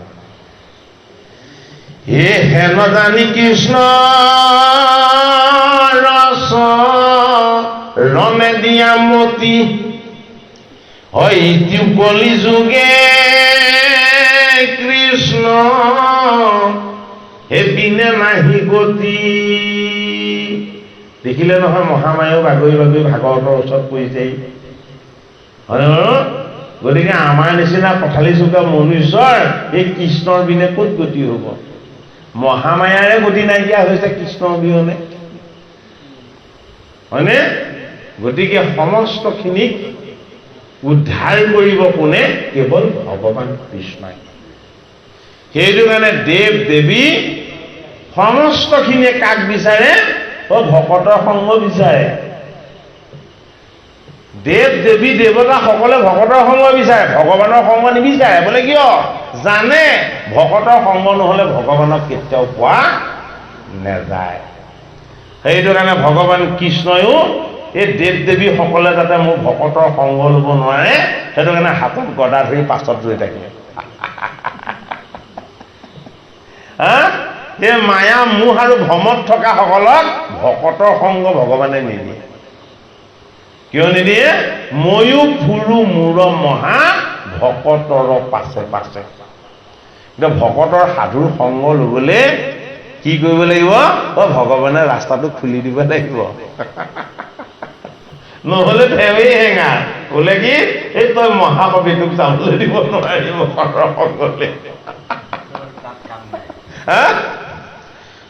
হে হেন জানি কৃষ্ণ ৰস ৰমে দিয়া মতি, হয়তো কলি যুগে কৃষ্ণ হেপিনে নাহি গতি। দেখিলে নহয় মহামায়াও বাগৰি বাগৰি ভাগৱতৰ ওচৰত পৰিছেহি, হয় নহয়? গতিকে আমাৰ নিচিনা পথালি চুকা মনুষ্যৰ এই কৃষ্ণৰ বিনে ক'ত গতি হ'ব? মহামায়াৰে গতি নাইকিয়া হৈছে কৃষ্ণৰ বিহনে, হয়নে? গতিকে সমস্তখিনিক উদ্ধাৰ কৰিব কোনে? কেৱল ভগৱান কৃষ্ণই। সেইটো কাৰণে দেৱ দেৱী সমস্তখিনিয়ে কাক বিচাৰে? ভকতৰ সংগ বিচাৰে। দেৱ দেৱী দেৱতা সকলে ভকতৰ সংগ বিচাৰে, ভগৱানৰ সংগ নিবিচাৰে। বোলে কিয়? জানে ভকতৰ সংগ নহলে ভগৱানক কেতিয়াও পোৱা নাযায়। সেইটো কাৰণে ভগৱান কৃষ্ণয়ো এই দেৱ দেৱী সকলে যাতে মোৰ ভকতৰ সংগ ল'ব নোৱাৰে, সেইটো কাৰণে হাতত গদা ধৰি পাছত ৰৈ থাকে। এই মায়া মোহ আৰু ভ্ৰমত থকা সকলক ভকতৰ সংগ ভগৱানে নিদিয়ে। কিয় নিদিয়ে? ময়ো ফুৰো মূৰ মহা ভকতৰ পাছে পাছে। এতিয়া ভকতৰ সাধুৰ সংগ ল'বলৈ কি কৰিব লাগিব? ভগৱানে ৰাস্তাটো খুলি দিব লাগিব। নহলে ফেমেই হেঙা। বোলে কি? এই তই মহাকবিটোক চাবলৈ দিব নোৱাৰিব ভকতৰ সংগলে।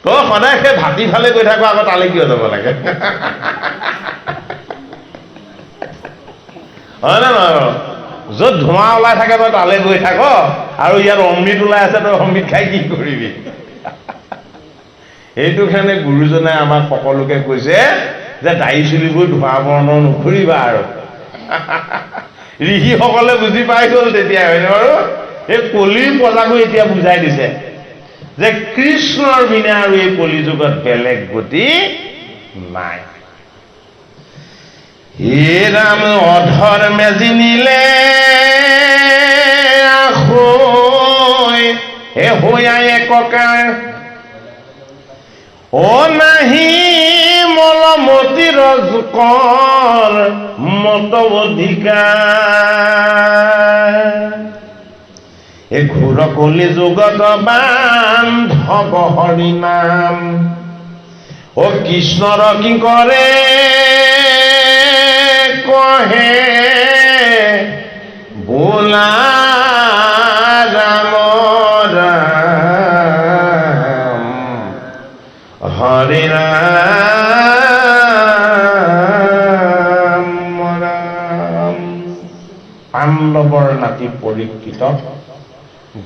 তই সদায় সেই ভাতি ফালে গৈ থাকো, আকৌ তালৈ কিয় যাব লাগে? হয় নে নহয়? য'ত ধোঁৱা ওলাই থাকে তই তালৈ গৈ থাক, আৰু ইয়াত অমৃত ওলাই আছে, তই অমৃত খাই কি কৰিবি? সেইটো কাৰণে গুৰুজনে আমাক সকলোকে কৈছে যে দাড়ি চুলিবোৰ ধোঁৱা বৰ্ণৰ নকৰিবা আৰু। ঋষিসকলে বুজি পাই গ'ল তেতিয়া, হয়নে বাৰু? এই কলিৰ প্ৰজাকো এতিয়া বুজাই দিছে যে কৃষ্ণৰ বিনা আৰু এই কলিযুগত বেলেগ গতি নাই। হে ৰাম অধৰ মেজি নিলে হে হৈ ককাৰ, অ নাহি মলমতি ৰজকৰ মত অধিকাৰ। এই ঘোৰ কলি যুগত বান্ধৱ হৰি নাম, অ কৃষ্ণৰ কি কৰে কহে বোলা ৰাম ৰাম হৰি ৰাম ৰাম। পাণ্ডৱৰ নাতি পৰীক্ষিত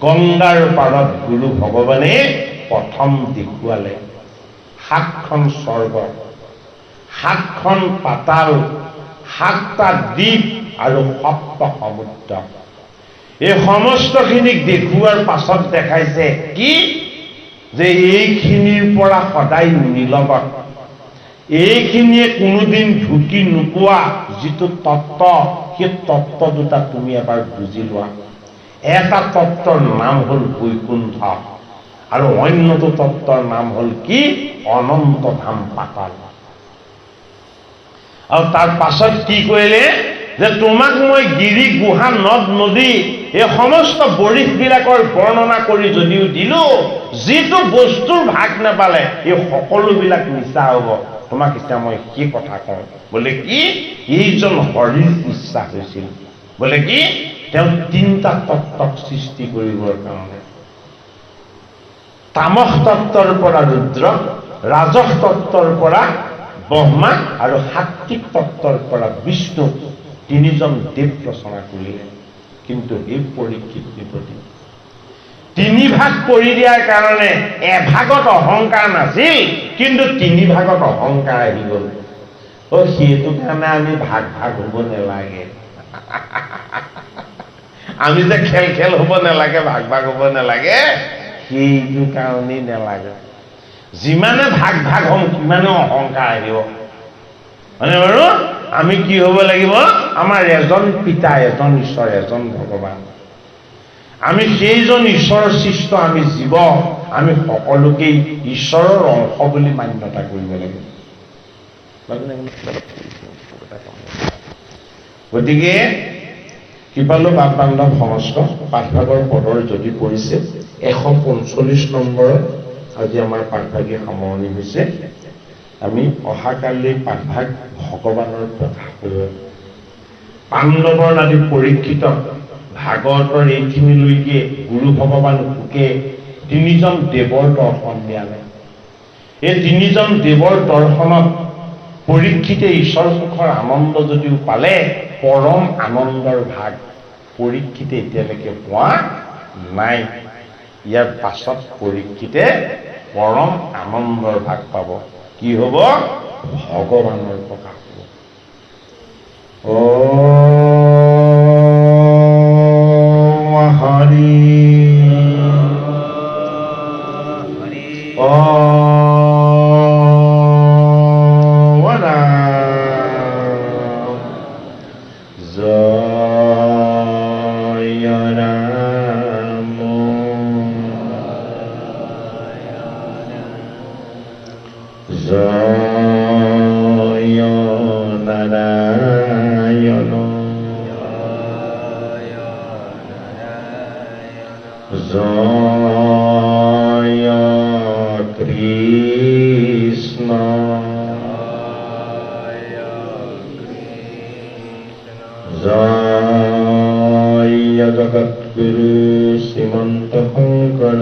গংগাৰ পাৰত গুৰু ভগৱানে প্ৰথম দেখুৱালে 7খন স্বৰ্গ, 7খন পাতাল, 7টা দ্বীপ আৰু 7 সমুদ্ৰ। এই সমস্তখিনিক দেখুৱাৰ পাছত দেখাইছে কি? যে এইখিনিৰ পৰা সদায় নিলগত, এইখিনিয়ে কোনোদিন ঢুকি নোপোৱা যিটো তত্ত্ব, সেই তত্ত্ব দুটা তুমি এবাৰ বুজি লোৱা। এটা তত্ত্বৰ নাম হ'ল বৈকুণ্ঠ, আৰু অন্যটো তত্ত্বৰ নাম হ'ল কি? অনন্ত ধাম পাতাল। আৰু তাৰ পাছত কি কৰিলে? যে তোমাক মই গিৰি গুহা নদ নদী এই সমস্ত বৰিশবিলাকৰ বৰ্ণনা কৰি যদিও দিলো, যিটো বস্তুৰ ভাগ নাপালে এই সকলোবিলাক মিছা হ'ব। তোমাক এতিয়া মই কি কথা কওঁ? বোলে কি? এইজন হৰিৰ ইচ্ছা হৈছিল। বোলে কি? তেওঁ 3টা তত্ত্বক সৃষ্টি কৰিবৰ কাৰণে। তামস তত্ত্বৰ পৰা ৰুদ্ৰ, ৰাজস তত্ত্বৰ পৰা ব্ৰহ্মা আৰু সাত্বিক তত্ত্বৰ পৰা বিষ্ণু, তিনিজন দেৱ ৰচনা কৰিলে। কিন্তু এই পৰীক্ষিত নৃপতি তিনি ভাগ কৰি দিয়াৰ কাৰণে এভাগত অহংকাৰ নাছিল, কিন্তু তিনি ভাগত অহংকাৰ আহি গ'ল। সেইটো কাৰণে আমি ভাগ ভাগ হ'ব নালাগে। আমি যে খেল খেল হ'ব নালাগে, ভাগ ভাগ হ'ব নালাগে, সেইটো কাৰণেই নালাগে। যিমানে ভাগ ভাগ হ'ম সিমানে অহংকাৰ আহিব। মানে বাৰু আমি কি হ'ব লাগিব? আমাৰ এজন পিতা, এজন ঈশ্বৰ, এজন ভগৱান। আমি সেইজন ঈশ্বৰৰ সৃষ্ট আমি জীৱ, আমি সকলোকেই ঈশ্বৰৰ অংশ বুলি মান্যতা কৰিব লাগিব। গতিকে কৃপালু বাপ বান্ধৱ সমস্ত পাঠভাগৰ পদৰ যদি পৰিছে 145 নম্বৰত আজি আমাৰ পাঠভাগী সামৰণি হৈছে। আমি অহাকালৈ পাঠভাগ ভগৱানৰ প্ৰকাশ কৰিব। পাণ্ডৱৰ নাতি পৰীক্ষিত ভাগৱতৰ এইখিনিলৈকে গুৰু ভগৱান শুকে তিনিজন দেৱৰ দৰ্শন দিয়ালে। এই তিনিজন দেৱৰ দৰ্শনত পৰীক্ষিতে ঈশ্বৰ সুখৰ আনন্দ যদিও পালে, পৰম আনন্দৰ ভাগ পৰীক্ষিতে এতিয়ালৈকে পোৱা নাই। ইয়াৰ পাছত পৰীক্ষিতে পৰম আনন্দৰ ভাগ পাব। কি হ'ব? ভগৱানৰ প্ৰকাশ হ'ব। হৰি জয় কৃষ্ণ জয় জগৎগুৰু শ্ৰীমন্ত শংকৰ